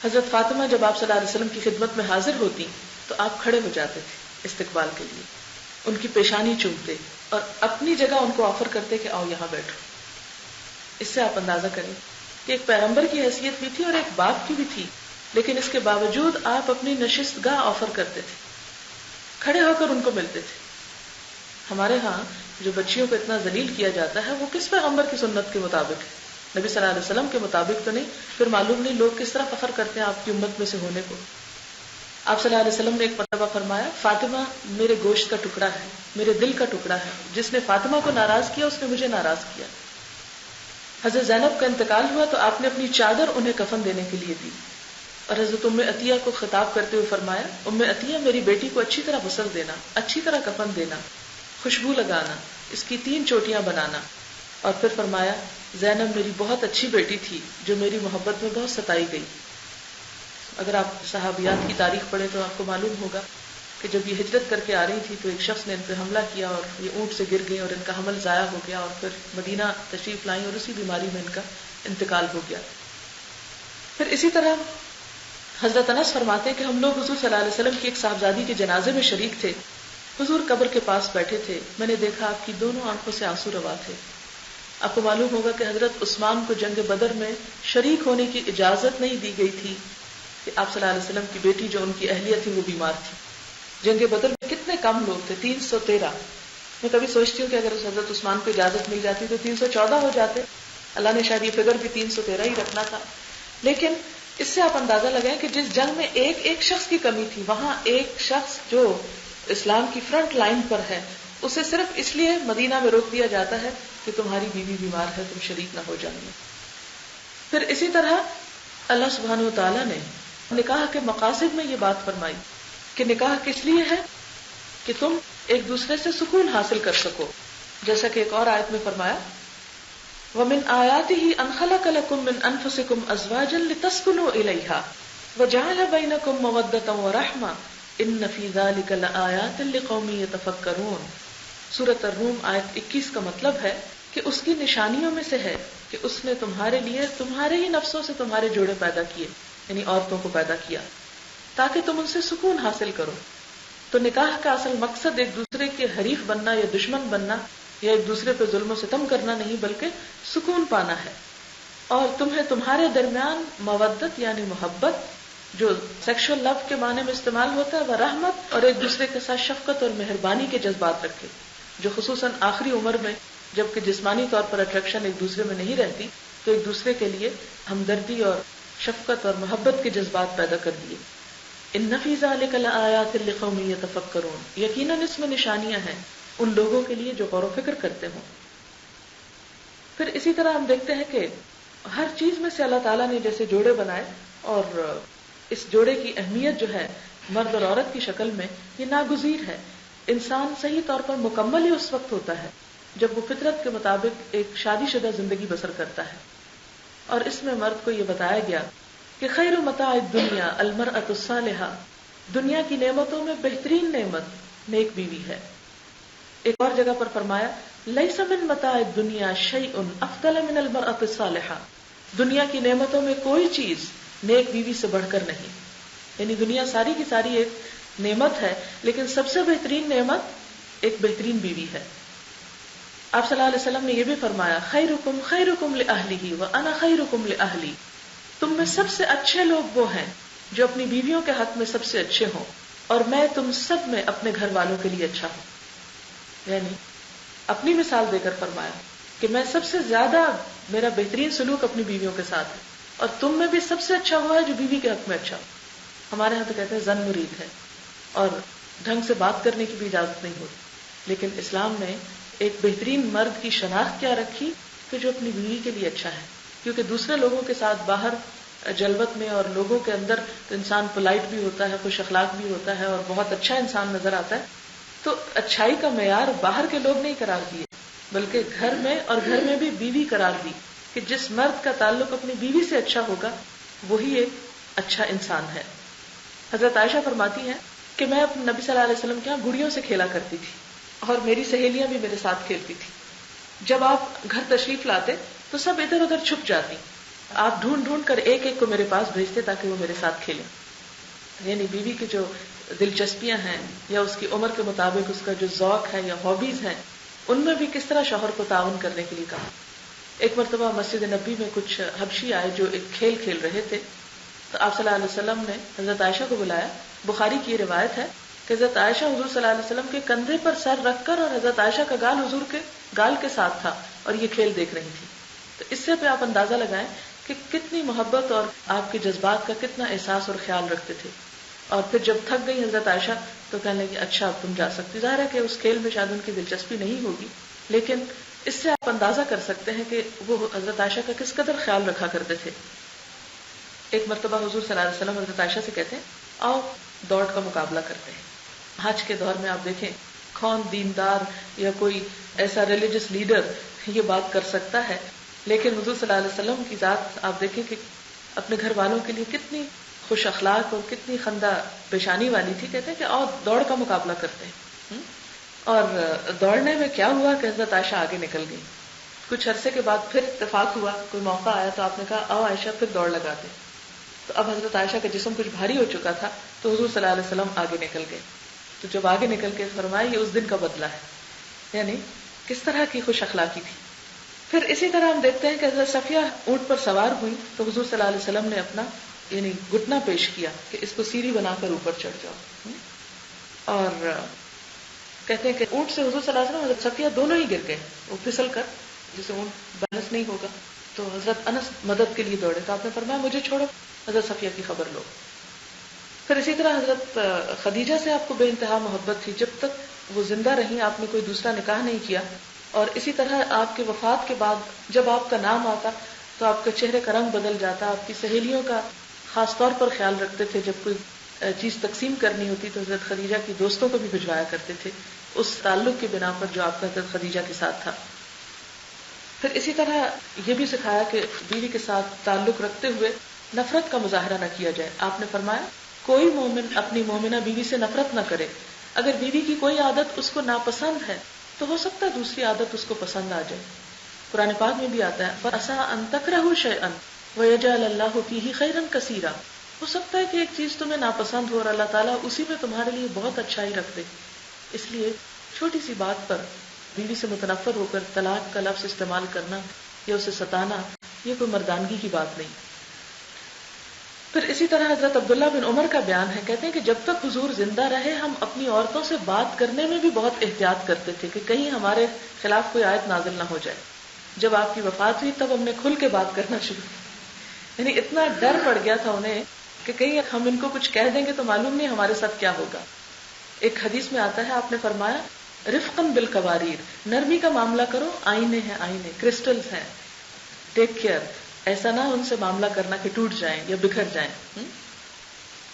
حضرت فاطمہ جب آپ صلی اللہ علیہ وسلم کی خدمت میں حاضر ہوتی تو آپ کھڑے ہو جاتے تھے استقبال کے لیے، ان کی پیشانی چومتے اور اپنی جگہ ان کو آفر کرتے کہ آؤ یہاں بیٹھو۔ اس سے آپ اندازہ کریں کہ ایک پیغمبر کی حیثیت بھی تھی اور ایک باپ کی بھی تھی، لیکن اس کے باوجود آپ اپنی نشست گاہ آفر کرتے تھے، کھڑے ہو کر ان کو ملتے تھے۔ ہمارے ہاں جو بچیوں کو اتنا ذلیل کیا جاتا ہے وہ کس پیغمبر کی سنت کے مطابق ہے؟ نبی صلی اللہ علیہ وسلم کے مطابق تو نہیں۔ پھر معلوم نہیں لوگ کس طرح فخر کرتے ہیں آپ کی امت میں سے ہونے کو۔ آپ صلی اللہ علیہ وسلم نے ایک مرتبہ فرمایا فاطمہ میرے گوشت کا ٹکڑا ہے، میرے دل کا ٹکڑا ہے، جس نے فاطمہ کو ناراض کیا اس نے مجھے ناراض کیا۔ حضرت زینب کا انتقال ہوا تو آپ نے اپنی چادر انہیں کفن دینے کے لیے دی اور حضرت ام عطیہ کو خطاب کرتے ہوئے فرمایا ام عطیہ میری بیٹی کو اچھی طرح غسل دینا، اچھی طرح کفن دینا، خوشبو لگانا، اس کی 3 چوٹیاں بنانا۔ اور پھر فرمایا زینب میری بہت اچھی بیٹی تھی جو میری محبت میں بہت ستائی گئی۔ اگر آپ صحابیات کی تاریخ پڑھیں تو آپ کو معلوم ہوگا کہ جب یہ ہجرت کر کے آ رہی تھی تو ایک شخص نے ان پہ حملہ کیا اور یہ اونٹ سے گر گئی اور ان کا حمل ضائع ہو گیا اور پھر مدینہ تشریف لائیں اور اسی بیماری میں ان کا انتقال ہو گیا۔ پھر اسی طرح حضرت انس فرماتے ہیں کہ ہم لوگ حضور صلی اللہ علیہ وسلم کی ایک صاحبزادی کے جنازے میں شریک تھے، حضور قبر کے پاس بیٹھے تھے، میں نے دیکھا آپ کی دونوں آنکھوں سے آنسو روا تھے۔ آپ کو معلوم ہوگا کہ حضرت عثمان کو جنگ بدر میں شریک ہونے کی اجازت نہیں دی گئی تھی کہ آپ صلی اللہ علیہ وسلم کی بیٹی جو ان کی اہلیہ تھی وہ بیمار تھی۔ جنگ بدر میں کتنے کم لوگ تھے، 313۔ میں کبھی سوچتی ہوں کہ اگر حضرت عثمان کو اجازت مل جاتی تو 314 ہو جاتے، اللہ نے شاید یہ فگر بھی 313 ہی رکھنا تھا۔ لیکن اس سے آپ اندازہ لگائیں کہ جس جنگ میں ایک شخص کی کمی تھی، وہاں ایک شخص جو اسلام کی فرنٹ لائن پر ہے اسے صرف اس لیے مدینہ میں روک دیا جاتا ہے کہ تمہاری بیوی بیمار ہے، تم شریک نہ ہو جائیں۔ پھر اسی طرح اللہ سبحانہ وتعالیٰ نے نکاح کے مقاصد میں یہ بات فرمائی کہ نکاح کس لیے ہے کہ تم ایک دوسرے سے سکون حاصل کر سکو، جیسا کہ ایک اور آیت میں فرمایا وَمِنْ آيَاتِهِ أَنْ خَلَقَ لَكُم مِّنْ أَنفُسِكُمْ أَزْوَاجًا لِتَسْكُنُوا إِلَيْهَا وَجَعَلَ بَيْنَكُم مَّوَدَّةً وَرَحْمَةً إِنَّ فِي ذَلِكَ لَآيَاتٍ لِقَوْمٍ يَتَفَكَّرُونَ۔ سورۃ الروم آیت 21 کا مطلب ہے کہ اس کی نشانیوں میں سے ہے کہ اس نے تمہارے لیے تمہارے ہی نفسوں سے تمہارے جوڑے پیدا کیے، یعنی عورتوں کو پیدا کیا تاکہ تم ان سے سکون حاصل کرو۔ تو نکاح کا اصل مقصد ایک دوسرے کے حریف بننا یا دشمن بننا یا ایک دوسرے پہ ظلم و ستم کرنا نہیں، بلکہ سکون پانا ہے۔ اور تمہیں تمہارے درمیان مودت یعنی محبت جو سیکشل لو کے معنی میں استعمال ہوتا ہے، وہ رحمت اور ایک دوسرے کے ساتھ شفقت اور مہربانی کے جذبات رکھے، جو خصوصاً آخری عمر میں جبکہ جسمانی طور پر اٹریکشن ایک دوسرے میں نہیں رہتی تو ایک دوسرے کے لیے ہمدردی اور شفقت اور محبت کے جذبات پیدا کر دیے۔ ان فی ذلک لآیات لقوم یتفکرون، یقیناً اس میں نشانیاں ہیں ان لوگوں کے لیے جو غور و فکر کرتے ہوں۔ پھر اسی طرح ہم دیکھتے ہیں کہ ہر چیز میں سے اللہ تعالیٰ نے جیسے جوڑے بنائے اور اس جوڑے کی اہمیت جو ہے مرد اور عورت کی شکل میں یہ ناگزیر ہے۔ انسان صحیح طور پر مکمل ہی اس وقت ہوتا ہے جب وہ فطرت کے مطابق ایک شادی شدہ زندگی بسر کرتا ہے، اور اس میں مرد کو یہ بتایا گیا کہ خیر متاع الدنیا المرأة الصالحہ، دنیا کی نعمتوں میں بہترین نعمت نیک بیوی ہے. ایک اور جگہ پر فرمایا لیس من متاع الدنیا شیء افضل من المرأة الصالحہ، دنیا کی نعمتوں میں کوئی چیز نیک بیوی سے بڑھ کر نہیں. یعنی دنیا ساری کی ساری ایک نعمت ہے، لیکن سب سے بہترین نعمت ایک بہترین بیوی ہے. آپ صلی اللہ علیہ وسلم نے یہ بھی فرمایا خیرکم خیرکم لأہلہ وانا خیرکم لأہلی، تم میں سب سے اچھے لوگ وہ ہیں جو اپنی بیویوں کے حق میں سب سے اچھے ہوں، اور میں تم سب میں اپنے گھر والوں کے لیے اچھا ہوں. یعنی اپنی مثال دے کر فرمایا کہ میں سب سے زیادہ، میرا بہترین سلوک اپنی بیویوں کے ساتھ ہے، اور تم میں بھی سب سے اچھا ہوا ہے جو بیوی کے حق میں اچھا ہو. ہمارے ہاں تو کہتے ہیں زن مرید ہے اور ڈھنگ سے بات کرنے کی بھی اجازت نہیں ہوتی، لیکن اسلام نے ایک بہترین مرد کی شناخت کیا رکھی کہ جو اپنی بیوی کے لیے اچھا ہے. کیونکہ دوسرے لوگوں کے ساتھ باہر جلوت میں اور لوگوں کے اندر انسان پولائٹ بھی ہوتا ہے، خوش اخلاق بھی ہوتا ہے اور بہت اچھا انسان نظر آتا ہے. تو اچھائی کا معیار باہر کے لوگ نہیں قرار دیے، بلکہ گھر میں اور گھر میں بھی بیوی قرار دی کہ جس مرد کا تعلق اپنی بیوی سے اچھا ہوگا وہی ایک اچھا انسان ہے. حضرت عائشہ فرماتی ہیں کہ میں اپنے نبی صلی اللہ علیہ وسلم کے یہاں گڑیوں سے کھیلا کرتی تھی اور میری سہیلیاں بھی میرے ساتھ کھیلتی تھی. جب آپ گھر تشریف لاتے تو سب ادھر ادھر چھپ جاتی، آپ ڈھونڈ ڈھونڈ کر ایک ایک کو میرے پاس بھیجتے تاکہ وہ میرے ساتھ کھیلیں. یعنی بیوی کی جو دلچسپیاں ہیں یا اس کی عمر کے مطابق اس کا جو ذوق ہے یا ہابیز ہیں، ان میں بھی کس طرح شوہر کو تعاون کرنے کے لیے کہا. ایک مرتبہ مسجد نبی میں کچھ حبشی آئے جو ایک کھیل کھیل رہے تھے، تو آپ صلی اللہ علیہ وسلم نے حضرت عائشہ کو بلایا. بخاری کی یہ روایت ہے کہ حضرت عائشہ حضور صلی اللہ علیہ وسلم کے کندھے پر سر رکھ کر، اور حضرت عائشہ کا گال حضور کے گال کے ساتھ تھا اور یہ کھیل دیکھ رہی تھی. تو اس سے پہ آپ اندازہ لگائیں کہ کتنی محبت اور آپ کے جذبات کا کتنا احساس اور خیال رکھتے تھے. اور پھر جب تھک گئی حضرت عائشہ تو کہنے لگی اچھا اب تم جا سکتی. ظاہر ہے کہ اس کھیل میں شاید ان کی دلچسپی نہیں ہوگی، لیکن اس سے آپ اندازہ کر سکتے ہیں کہ وہ حضرت عائشہ کا کس قدر خیال رکھا کرتے تھے. ایک مرتبہ حضور صلی اللہ علیہ وسلم حضرت عائشہ سے کہتے ہیں آؤ دوڑ کا مقابلہ کرتے ہیں. آج کے دور میں آپ دیکھیں کون دیندار یا کوئی ایسا ریلیجس لیڈر یہ بات کر سکتا ہے، لیکن حضور صلی اللہ علیہ وسلم کی ذات آپ دیکھیں کہ اپنے گھر والوں کے لیے کتنی خوش اخلاق اور کتنی خندہ پیشانی والی تھی. کہتے ہیں کہ آؤ دوڑ کا مقابلہ کرتے ہیں. اور دوڑنے میں کیا ہوا کہ حضرت عائشہ آگے نکل گئی. کچھ عرصے کے بعد پھر اتفاق ہوا، کوئی موقع آیا تو آپ نے کہا آؤ عائشہ پھر دوڑ لگاتے. تو اب حضرت عائشہ کا جسم کچھ بھاری ہو چکا تھا تو حضور صلی اللہ علیہ وسلم آگے نکل گئے. تو جب آگے نکل کے فرمایا یہ اس دن کا بدلہ ہے، یعنی کس طرح کی خوش اخلاقی تھی. پھر اسی طرح ہم دیکھتے ہیں کہ حضرت صفیہ اونٹ پر سوار ہوئی تو حضور صلی اللہ علیہ وسلم نے اپنا یعنی گھٹنا پیش کیا کہ اس کو سیڑھی بنا کر اوپر چڑھ جاؤ. اور کہتے ہیں کہ اونٹ سے حضور صلی اللہ علیہ وسلم حضرت صفیہ دونوں ہی گر گئے، وہ پھسل کر، جسے اونٹ بیلنس نہیں ہوگا. تو حضرت انس مدد کے لیے دوڑے تو آپ نے فرمایا مجھے چھوڑو، حضرت صفیہ کی خبر لو. پھر اسی طرح حضرت خدیجہ سے آپ کو بے انتہا محبت تھی. جب تک وہ زندہ رہی آپ نے کوئی دوسرا نکاح نہیں کیا. اور اسی طرح آپ کے وفات کے بعد جب آپ کا نام آتا تو آپ کے چہرے کا رنگ بدل جاتا. آپ کی سہیلیوں کا خاص طور پر خیال رکھتے تھے. جب کوئی چیز تقسیم کرنی ہوتی تو حضرت خدیجہ کی دوستوں کو بھی بھجوایا کرتے تھے اس تعلق کی بنا پر جو آپ کا حضرت خدیجہ کے ساتھ تھا. پھر اسی طرح یہ بھی سکھایا کہ بیوی کے ساتھ تعلق رکھتے ہوئے نفرت کا مظاہرہ نہ کیا جائے. آپ نے فرمایا کوئی مومن اپنی مومنہ بیوی سے نفرت نہ کرے. اگر بیوی کی کوئی عادت اس کو ناپسند ہے تو ہو سکتا ہے دوسری عادت اس کو پسند آ جائے. قرآن پاک میں بھی آتا ہے فَعَسَىٰ أَن تَكْرَهُوا شَيْئًا وَيَجْعَلَ اللَّهُ فِيهِ خَيْرًا كَثِيرًا. ہو سکتا ہے کہ ایک چیز تمہیں ناپسند ہو اور اللہ تعالیٰ اسی میں تمہارے لیے بہت اچھائی رکھ دے. اس لیے چھوٹی سی بات پر بیوی سے متنفر ہو کر طلاق کا لفظ استعمال کرنا یا اسے ستانا یہ کوئی مردانگی کی بات نہیں. پھر اسی طرح حضرت عبداللہ بن عمر کا بیان ہے، کہتے ہیں کہ جب تک حضور زندہ رہے ہم اپنی عورتوں سے بات کرنے میں بھی بہت احتیاط کرتے تھے کہ کہیں ہمارے خلاف کوئی آیت نازل نہ ہو جائے. جب آپ کی وفات ہوئی تب ہم نے کھل کے بات کرنا شروع کی. یعنی اتنا ڈر پڑ گیا تھا انہیں کہ کہیں ہم ان کو کچھ کہہ دیں گے تو معلوم نہیں ہمارے ساتھ کیا ہوگا. ایک حدیث میں آتا ہے آپ نے فرمایا رفقاً بالقواریر، نرمی کا معاملہ کرو، آئینے ہیں، آئینے کرسٹلز ہیں، ٹیک کیئر، ایسا نہ ان سے معاملہ کرنا کہ ٹوٹ جائیں یا بکھر جائیں.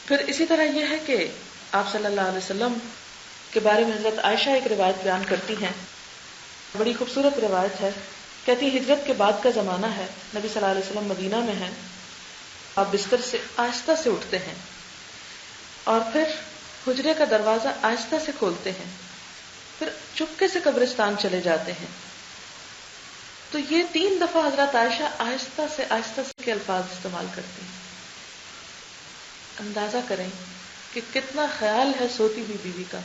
پھر اسی طرح یہ ہے کہ آپ صلی اللہ علیہ وسلم کے بارے میں حضرت عائشہ ایک روایت بیان کرتی ہیں، بڑی خوبصورت روایت ہے. کہتی ہجرت کے بعد کا زمانہ ہے، نبی صلی اللہ علیہ وسلم مدینہ میں ہیں، آپ بستر سے آہستہ سے اٹھتے ہیں اور پھر حجرے کا دروازہ آہستہ سے کھولتے ہیں، پھر چپکے سے قبرستان چلے جاتے ہیں. تو یہ 3 دفعہ حضرت عائشہ آہستہ سے کے الفاظ استعمال کرتی ہیں. اندازہ کریں کہ کتنا خیال ہے سوتی ہوئی بیوی کا،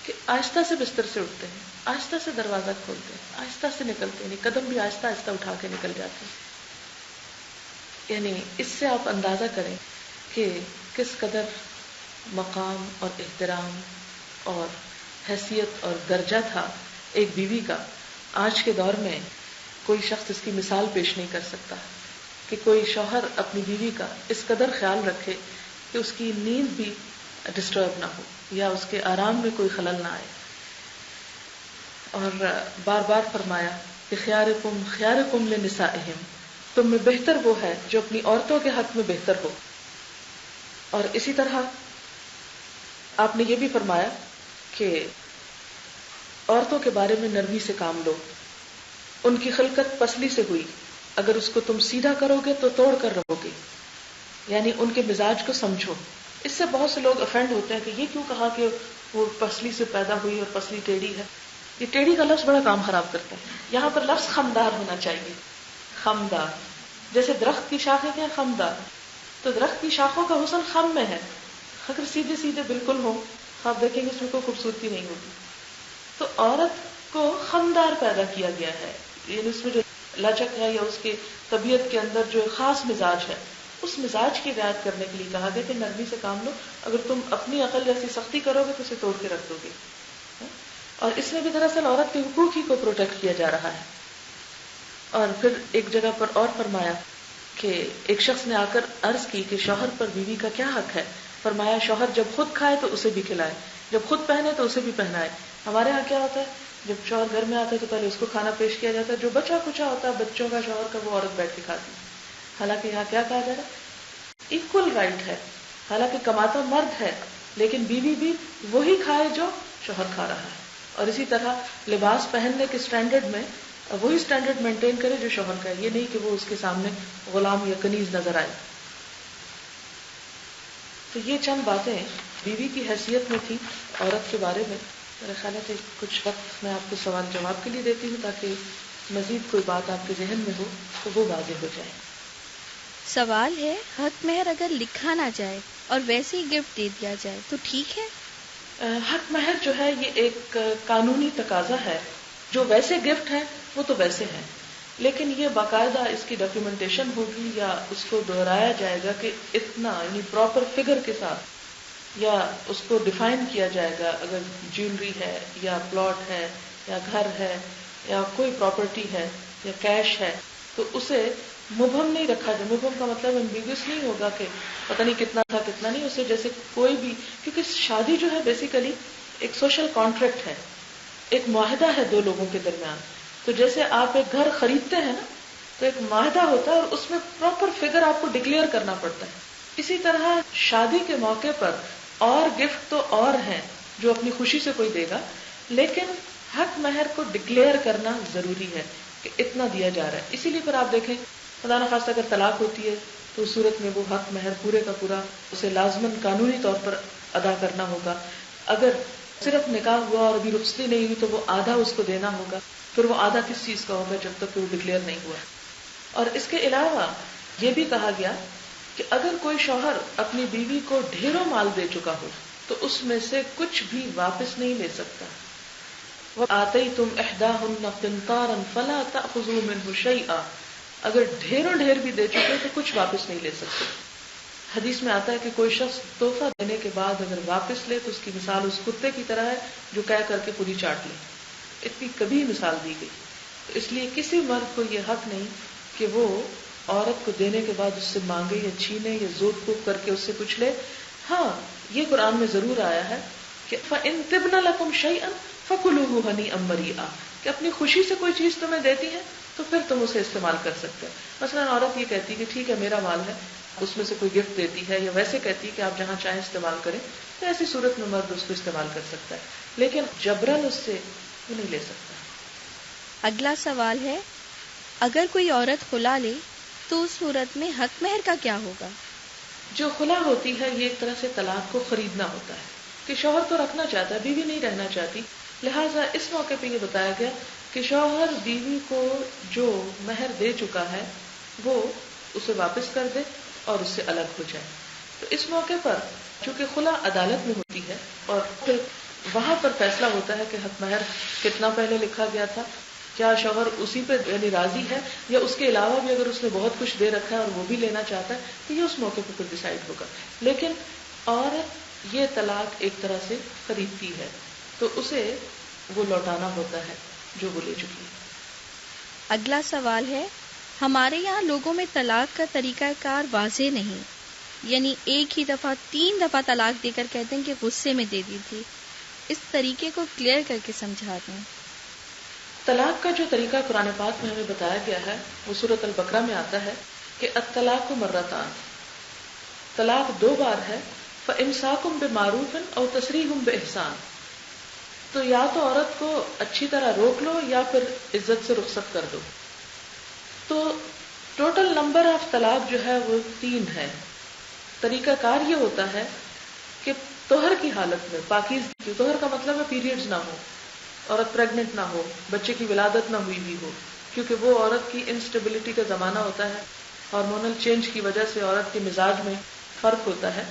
کہ آہستہ سے بستر سے اٹھتے ہیں، آہستہ سے دروازہ کھولتے ہیں، آہستہ سے نکلتے ہیں، یعنی قدم بھی آہستہ آہستہ اٹھا کے نکل جاتے ہیں. یعنی اس سے آپ اندازہ کریں کہ کس قدر مقام اور احترام اور حیثیت اور درجہ تھا ایک بیوی کا. آج کے دور میں کوئی شخص اس کی مثال پیش نہیں کر سکتا کہ کوئی شوہر اپنی بیوی کا اس قدر خیال رکھے کہ اس کی نیند بھی ڈسٹرب نہ ہو یا اس کے آرام میں کوئی خلل نہ آئے. اور بار بار فرمایا کہ خیارکم خیارکم لنسائہم، تم میں بہتر وہ ہے جو اپنی عورتوں کے حق میں بہتر ہو. اور اسی طرح آپ نے یہ بھی فرمایا کہ عورتوں کے بارے میں نرمی سے کام لو. ان کی خلقت پسلی سے ہوئی، اگر اس کو تم سیدھا کرو گے تو توڑ کر رہو گے. یعنی ان کے مزاج کو سمجھو. اس سے بہت سے لوگ افینڈ ہوتے ہیں کہ یہ کیوں کہا کہ وہ پسلی سے پیدا ہوئی اور پسلی ٹیڑھی ہے. یہ ٹیڑھی کا لفظ بڑا کام خراب کرتا ہے. یہاں پر لفظ خمدار ہونا چاہیے. خمدار، جیسے درخت کی شاخیں کیا خمدار، تو درخت کی شاخوں کا حسن خم میں ہے. اگر سیدھے سیدھے بالکل ہو، آپ دیکھیں گے اس میں کوئی خوبصورتی نہیں ہوگی. تو عورت کو خمدار پیدا کیا گیا ہے، یعنی اس میں جو لچک ہے یا اس کی طبیعت کے اندر جو خاص مزاج ہے، اس مزاج کی رعایت کرنے کے لیے کہا گیا کہ نرمی سے کام لو. اگر تم اپنی عقل جیسی سختی کرو گے تو اسے توڑ کے رکھ دو گے. اور اس میں بھی دراصل عورت کے حقوق ہی کو پروٹیکٹ کیا جا رہا ہے. اور پھر ایک جگہ پر اور فرمایا کہ ایک شخص نے آ کر عرض کی کہ شوہر پر بیوی کا کیا حق ہے. فرمایا شوہر جب خود کھائے تو اسے بھی کھلائے، جب خود پہنے تو اسے بھی پہنائے. ہمارے ہاں کیا ہوتا ہے، جب شوہر گھر میں آتا ہے تو پہلے اس کو کھانا پیش کیا جاتا ہے، جو بچا کچا ہوتا ہے بچوں کا شوہر کا وہ عورت بیٹھ کے کھاتی. حالانکہ یہاں کیا کہا جا رہا ہے، ایکول رائٹ ہے. حالانکہ کماتا مرد ہے لیکن بیوی بھی وہی کھائے جو شوہر کھا رہا ہے. اور اسی طرح لباس پہننے کے سٹینڈرڈ میں وہی سٹینڈرڈ مینٹین کرے جو شوہر کا ہے. یہ نہیں کہ وہ اس کے سامنے غلام یا کنیز نظر آئے. تو یہ چند باتیں بیوی کی حیثیت میں تھی عورت کے بارے میں. میرا خیال ہے کہ کچھ وقت میں آپ کو سوال جواب کے لیے دیتی ہوں تاکہ مزید کوئی بات آپ کے ذہن میں ہو تو وہ واضح ہو جائے. سوال ہے، حق مہر اگر لکھا نہ جائے اور ویسے ہی گفٹ دے دیا جائے تو ٹھیک ہے؟ حق مہر جو ہے یہ ایک قانونی تقاضا ہے. جو ویسے گفٹ ہے وہ تو ویسے ہیں، لیکن یہ باقاعدہ اس کی ڈاکیومنٹیشن ہوگی یا اس کو دہرایا جائے گا کہ اتنا، یعنی پراپر فگر کے ساتھ، یا اس کو ڈیفائن کیا جائے گا. اگر جیولری ہے یا پلاٹ ہے یا گھر ہے یا کوئی پراپرٹی ہے یا کیش ہے تو اسے مبہم نہیں رکھا جائے. مبہم کا مطلب ایمبیگوس نہیں ہوگا کہ پتہ نہیں کتنا تھا کتنا نہیں. اسے جیسے کوئی بھی، کیونکہ شادی جو ہے بیسیکلی ایک سوشل کانٹریکٹ ہے، ایک معاہدہ ہے دو لوگوں کے درمیان. تو جیسے آپ ایک گھر خریدتے ہیں نا تو ایک معاہدہ ہوتا ہے اور اس میں پراپر فگر آپ کو ڈکلیئر کرنا پڑتا ہے. اسی طرح شادی کے موقع پر اور گفٹ تو اور ہیں جو اپنی خوشی سے کوئی دے گا، لیکن حق مہر کو ڈکلیئر کرنا ضروری ہے کہ اتنا دیا جا رہا ہے. اسی لیے پھر آپ دیکھیں خدا نخواستہ اگر طلاق ہوتی ہے تو اس صورت میں وہ حق مہر پورے کا پورا اسے لازماً قانونی طور پر ادا کرنا ہوگا. اگر صرف نکاح ہوا اور ابھی رخصتی نہیں ہوئی تو وہ آدھا اس کو دینا ہوگا. پھر وہ آدھا کس چیز کا ہوگا جب تک کہ وہ ڈکلیئر نہیں ہوا. اور اس کے علاوہ یہ بھی کہا گیا کہ اگر کوئی شوہر اپنی بیوی کو ڈھیروں مال دے چکا ہو تو اس میں سے کچھ بھی واپس نہیں لے سکتا. وَآتَيْتُمْ إِحْدَاهُنَّ قِنْطَارًا فَلَا تَأْخُذُوا مِنْهُ شَيْئًا، اگر ڈھیروں ڈھیر بھی دے چکے تو کچھ واپس نہیں لے سکتے. حدیث میں آتا ہے کہ کوئی شخص تحفہ دینے کے بعد اگر واپس لے تو اس کی مثال اس کتے کی طرح ہے جو کہہ کر کے پوری چاٹ لے. اتنی کبھی مثال دی گئی. تو اس لیے کسی مرد کو یہ حق نہیں کہ وہ عورت کو دینے کے بعد اس سے مانگے یا چھینے یا زور کوب کر کے اس سے کچھ لے. ہاں یہ قرآن میں ضرور آیا ہے کہ فَإِن تِبْنَ لَكُمْ شَيْئًا فَكُلُوهُ هَنِيئًا مَرِيئًا، کہ اپنی خوشی سے کوئی چیز تمہیں دیتی ہے تو پھر تم اسے استعمال کر سکتے ہو. مثلا عورت یہ کہتی کہ ٹھیک ہے میرا مال ہے، اس میں سے کوئی گفٹ دیتی ہے یا ویسے کہتی ہے کہ آپ جہاں چاہیں استعمال کریں، تو ایسی صورت میں مرد اس کو استعمال کر سکتا ہے، لیکن جبرن اس سے وہ نہیں لے سکتا. اگلا سوال ہے، اگر کوئی عورت خلا لے تو اس صورت میں حق مہر کا کیا ہوگا؟ جو خلا ہوتی ہے یہ ایک طرح سے طلاق کو خریدنا ہوتا ہے کہ شوہر تو رکھنا چاہتا ہے، بیوی نہیں رہنا چاہتی، لہٰذا اس موقع پہ یہ بتایا گیا کہ شوہر بیوی کو جو مہر دے چکا ہے وہ اسے واپس کر دے اور اس سے الگ ہو جائے. تو اس موقع پر چونکہ خلا عدالت میں ہوتی ہے اور پھر وہاں پر فیصلہ ہوتا ہے کہ حق مہر کتنا پہلے لکھا گیا تھا، کیا شوہر اسی پہ یعنی راضی ہے یا اس کے علاوہ بھی اگر اس نے بہت کچھ دے رکھا ہے اور وہ بھی لینا چاہتا ہے تو یہ اس موقع پہ پھر ڈیسائیڈ ہوگا. لیکن عورت یہ طلاق ایک طرح سے خریدتی ہے تو اسے وہ لوٹانا ہوتا ہے جو وہ لے چکی ہے. اگلا سوال ہے، ہمارے یہاں لوگوں میں طلاق کا طریقہ کار واضح نہیں، یعنی ایک ہی دفعہ 3 دفعہ طلاق دے کر کہتے ہیں کہ غصے میں دے دی تھی. اس طریقے کو کلیئر کر کے سمجھا دیں. طلاق کا جو طریقہ قرآن پاک میں ہمیں بتایا گیا ہے وہ سورۃ البقرہ میں آتا ہے کہ الطلاق مرتان، طلاق 2 بار ہے، فإمساکم بمعروف او تسریح بإحسان. تو یا تو عورت کو اچھی طرح روک لو یا پھر عزت سے رخصت کر دو. تو ٹوٹل نمبر آف طلاق جو ہے وہ 3 ہے. طریقہ کار یہ ہوتا ہے کہ طہر کی حالت میں، پاکیزگی، طہر کا مطلب ہے پیریڈز نہ ہو، عورت پریگننٹ نہ ہو، بچے کی ولادت نہ ہوئی ہو، کیونکہ وہ عورت کی انسٹیبلٹی کا زمانہ ہوتا ہے. ہارمونل چینج کی وجہ سے عورت کے مزاج میں فرق ہوتا ہے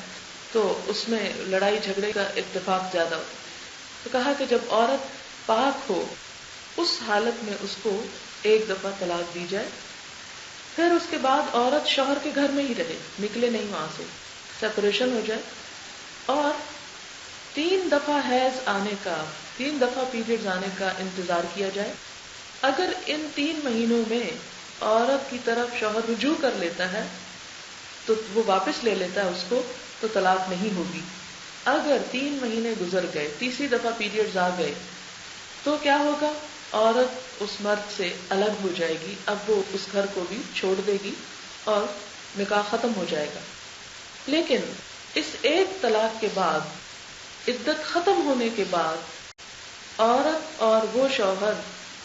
تو اس میں لڑائی جھگڑے کا اتفاق زیادہ ہوتا ہے. تو کہا کہ جب عورت پاک ہو اس حالت میں اس کو 1 دفعہ طلاق دی جائے، پھر اس کے بعد عورت شوہر کے گھر میں ہی رہے، نکلے نہیں وہاں سے، سیپریشن ہو جائے اور 3 دفعہ حیض آنے کا، 3 دفعہ پیریڈز آنے کا انتظار کیا جائے. اگر ان 3 مہینوں میں عورت کی طرف شوہر رجوع کر لیتا ہے تو وہ واپس لے لیتا ہے اس کو، تو طلاق نہیں ہوگی. اگر 3 مہینے گزر گئے، تیسری دفعہ پیریڈز آ گئے تو کیا ہوگا؟ عورت اس مرد سے الگ ہو جائے گی، اب وہ اس گھر کو بھی چھوڑ دے گی اور نکاح ختم ہو جائے گا. لیکن اس ایک طلاق کے بعد، عدت ختم ہونے کے بعد عورت اور وہ شوہر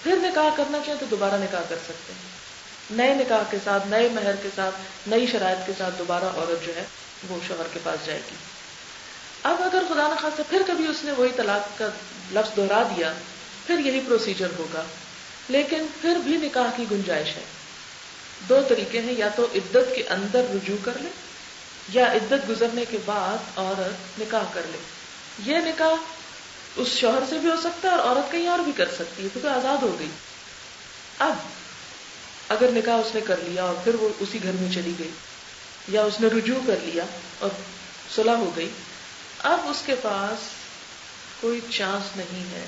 پھر نکاح کرنا چاہیں تو دوبارہ نکاح کر سکتے ہیں. نئے نکاح کے ساتھ، نئے مہر کے ساتھ، نئی شرائط کے ساتھ دوبارہ عورت جو ہے وہ شوہر کے پاس جائے گی. اب اگر خدا نخواستہ پھر کبھی اس نے وہی طلاق کا لفظ دہرا دیا، پھر یہی پروسیجر ہوگا، لیکن پھر بھی نکاح کی گنجائش ہے. 2 طریقے ہیں، یا تو عدت کے اندر رجوع کر لے یا عدت گزرنے کے بعد عورت نکاح کر لے. یہ نکاح اس شوہر سے بھی ہو سکتا ہے اور عورت کہیں اور بھی کر سکتی ہے کیونکہ آزاد ہو گئی. اب اگر نکاح اس نے کر لیا اور پھر وہ اسی گھر میں چلی گئی، یا اس نے رجوع کر لیا اور صلح ہو گئی، اب اس کے پاس کوئی چانس نہیں ہے.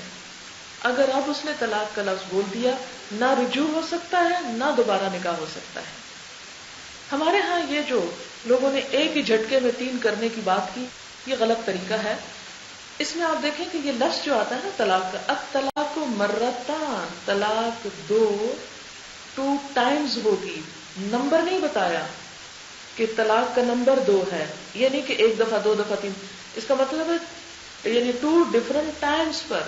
اگر اب اس نے طلاق کا لفظ بول دیا، نہ رجوع ہو سکتا ہے نہ دوبارہ نکاح ہو سکتا ہے. ہمارے ہاں یہ جو لوگوں نے ایک ہی جھٹکے میں 3 کرنے کی بات کی، یہ غلط طریقہ ہے. اس میں آپ دیکھیں کہ یہ لفظ جو آتا ہے نا طلاق کا، الطلاق مرتان، طلاق 2 ٹائمز ہوگی. نمبر نہیں بتایا کہ طلاق کا نمبر 2 ہے، یہ نہیں کہ 1 دفعہ 2 دفعہ 3. اس کا مطلب ہے یعنی 2 ڈفرنٹ ٹائمز پر.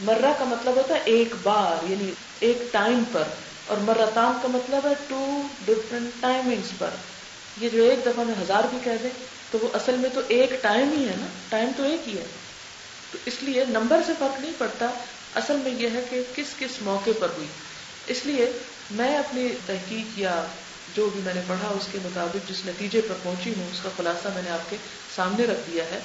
مرہ کا مطلب ہوتا ہے 1 بار یعنی 1 ٹائم پر، اور مرتان کا مطلب ہے 2 ڈفرنٹ ٹائمنگز پر. یہ جو 1 دفعہ میں 1000 بھی کہہ دیں تو وہ اصل میں تو 1 ٹائم ہی ہے نا، ٹائم تو ایک ہی ہے. تو اس لیے نمبر سے فرق نہیں پڑتا، اصل میں یہ ہے کہ کس کس موقع پر ہوئی. اس لیے میں اپنی تحقیق یا جو بھی میں نے پڑھا اس کے مطابق جس نتیجے پر پہنچی ہوں اس کا خلاصہ میں نے آپ کے سامنے رکھ دیا ہے.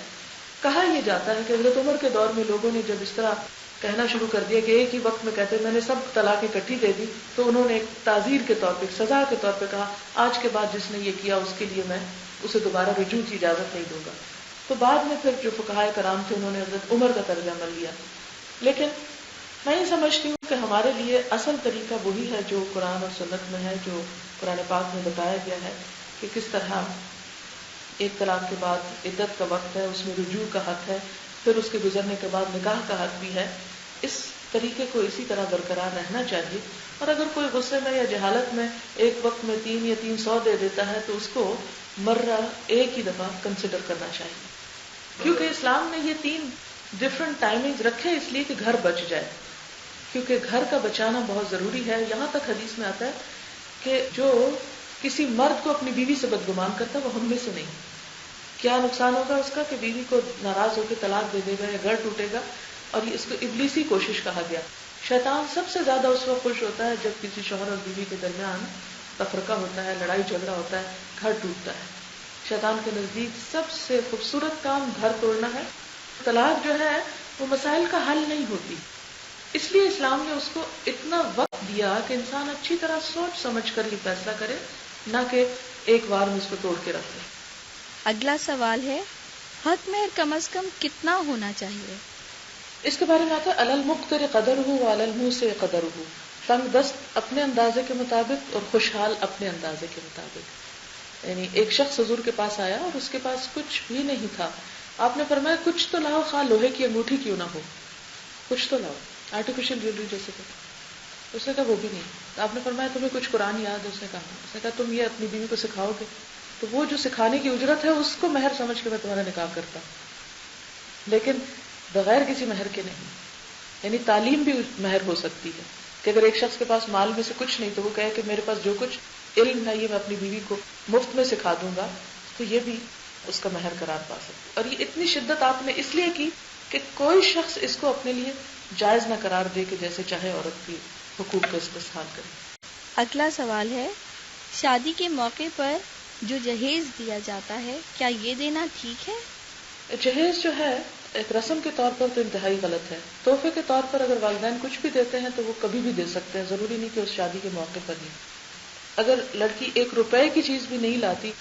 کہا یہ جاتا ہے کہ حضرت عمر کے دور میں لوگوں نے جب اس طرح کہنا شروع کر دیا کہ ایک ہی وقت میں کہتے میں نے سب طلاق اکٹھی دے دی، تو انہوں نے ایک تعزیر کے طور پہ، ایک سزا کے طور پہ کہا آج کے بعد جس نے یہ کیا اس کے لیے میں اسے دوبارہ رجوع کی اجازت نہیں دوں گا. تو بعد میں پھر جو فقہائے کرام تھے انہوں نے حضرت عمر کا طرز عمل لیا. لیکن میں یہ سمجھتی ہوں کہ ہمارے لیے اصل طریقہ وہی ہے جو قرآن اور سنت میں ہے، جو قرآن پاک میں بتایا گیا ہے کہ کس طرح ایک طلاق کے بعد عدت کا وقت ہے، اس میں رجوع کا حق ہے، پھر اس کے گزرنے کے بعد نکاح کا حق بھی ہے. اس طریقے کو اسی طرح برقرار رہنا چاہیے. اور اگر کوئی غصے میں یا جہالت میں ایک وقت میں 3 یا 300 دے دیتا ہے تو اس کو مرہ ایک ہی دفعہ کنسیڈر کرنا چاہیے، کیونکہ اسلام نے یہ 3 ڈفرنٹ ٹائمنگز رکھے اس لیے کہ گھر بچ جائے، کیونکہ گھر کا بچانا بہت ضروری ہے. یہاں تک حدیث میں آتا ہے کہ جو کسی مرد کو اپنی بیوی سے بدگمان کرتا ہے وہ ہم میں سے نہیں. کیا نقصان ہوگا اس کا کہ بیوی کو ناراض ہو کے طلاق دے دے گا یا گھر ٹوٹے گا. اور یہ اس کو ابلیسی کوشش کہا گیا. شیطان سب سے زیادہ اس وقت خوش ہوتا ہے جب کسی شوہر اور بیوی کے درمیان تفرقہ ہوتا ہے, لڑائی جھگڑا ہوتا ہے, گھر ٹوٹتا ہے. شیطان کے نزدیک سب سے خوبصورت کام گھر توڑنا ہے. طلاق جو ہے وہ مسائل کا حل نہیں ہوتی, اس لیے اسلام نے اس کو اتنا وقت دیا کہ انسان اچھی طرح سوچ سمجھ کر یہ فیصلہ کرے, نہ کہ ایک بار میں اس کو توڑ کے رکھ دے. اگلا سوال ہے, حق مہر کم از کم کتنا ہونا چاہیے؟ اس کے بارے میں آتا ہے علی المقتر قدرہ وعلی الموسع قدرہ. تنگ دست اپنے اندازے کے مطابق اور خوشحال اپنے اندازے کے مطابق. یعنی ایک شخص حضور کے پاس آیا اور اس کے پاس کچھ بھی نہیں تھا. آپ نے فرمایا کچھ تو لاؤ, خواہ لوہے کی انگوٹھی کیوں نہ ہو, کچھ تو لاؤ, آرٹیفیشل جیولری جیسے کہ. اس نے کہا وہ بھی نہیں. آپ نے فرمایا تمہیں کچھ قرآن یاد ہے؟ اس نے کہا تم یہ اپنی بیوی کو سکھاؤ گے؟ تو وہ جو سکھانے کی اجرت ہے اس کو مہر سمجھ کے میں تمہارا نکاح کرتا ہوں, لیکن بغیر کسی مہر کے نہیں. یعنی تعلیم بھی مہر ہو سکتی ہے کہ اگر ایک شخص کے پاس مال میں سے کچھ نہیں تو وہ کہے کہ میرے پاس جو کچھ علم ہے یہ میں اپنی بیوی کو مفت میں سکھا دوں گا, تو یہ بھی اس کا مہر قرار پا سکتی. اور یہ اتنی شدت آپ نے اس لیے کی کہ کوئی شخص اس کو اپنے لیے جائز نہ قرار دے کہ جیسے چاہے عورت کی حقوق کا استحصال کرے. اگلا سوال ہے, شادی کے موقع پر جو جہیز دیا جاتا ہے کیا یہ دینا ٹھیک ہے؟ جہیز جو ہے ایک رسم کے طور پر تو انتہائی غلط ہے. تحفے کے طور پر اگر والدین کچھ بھی دیتے ہیں تو وہ کبھی بھی دے سکتے ہیں, ضروری نہیں کہ اس شادی کے موقع پر ہی. اگر لڑکی 1 روپے کی چیز بھی نہیں لاتی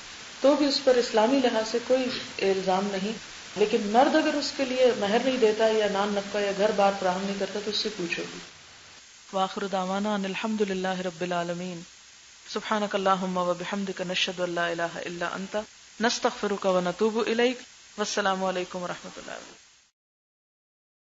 تو بھی اس پر اسلامی لحاظ سے کوئی الزام نہیں, لیکن مرد اگر اس کے لیے مہر نہیں دیتا یا نان نفقہ یا گھر بار فراہم نہیں کرتا تو اس سے پوچھو گی. وآخر دعوانا ان الحمد للہ رب العالمین. سبحانک اللہم وبحمدک نشہد ان لا الہ الا انت نستغفرک ونتوب الیک. والسلام علیکم ورحمۃ اللہ وبرکاتہ.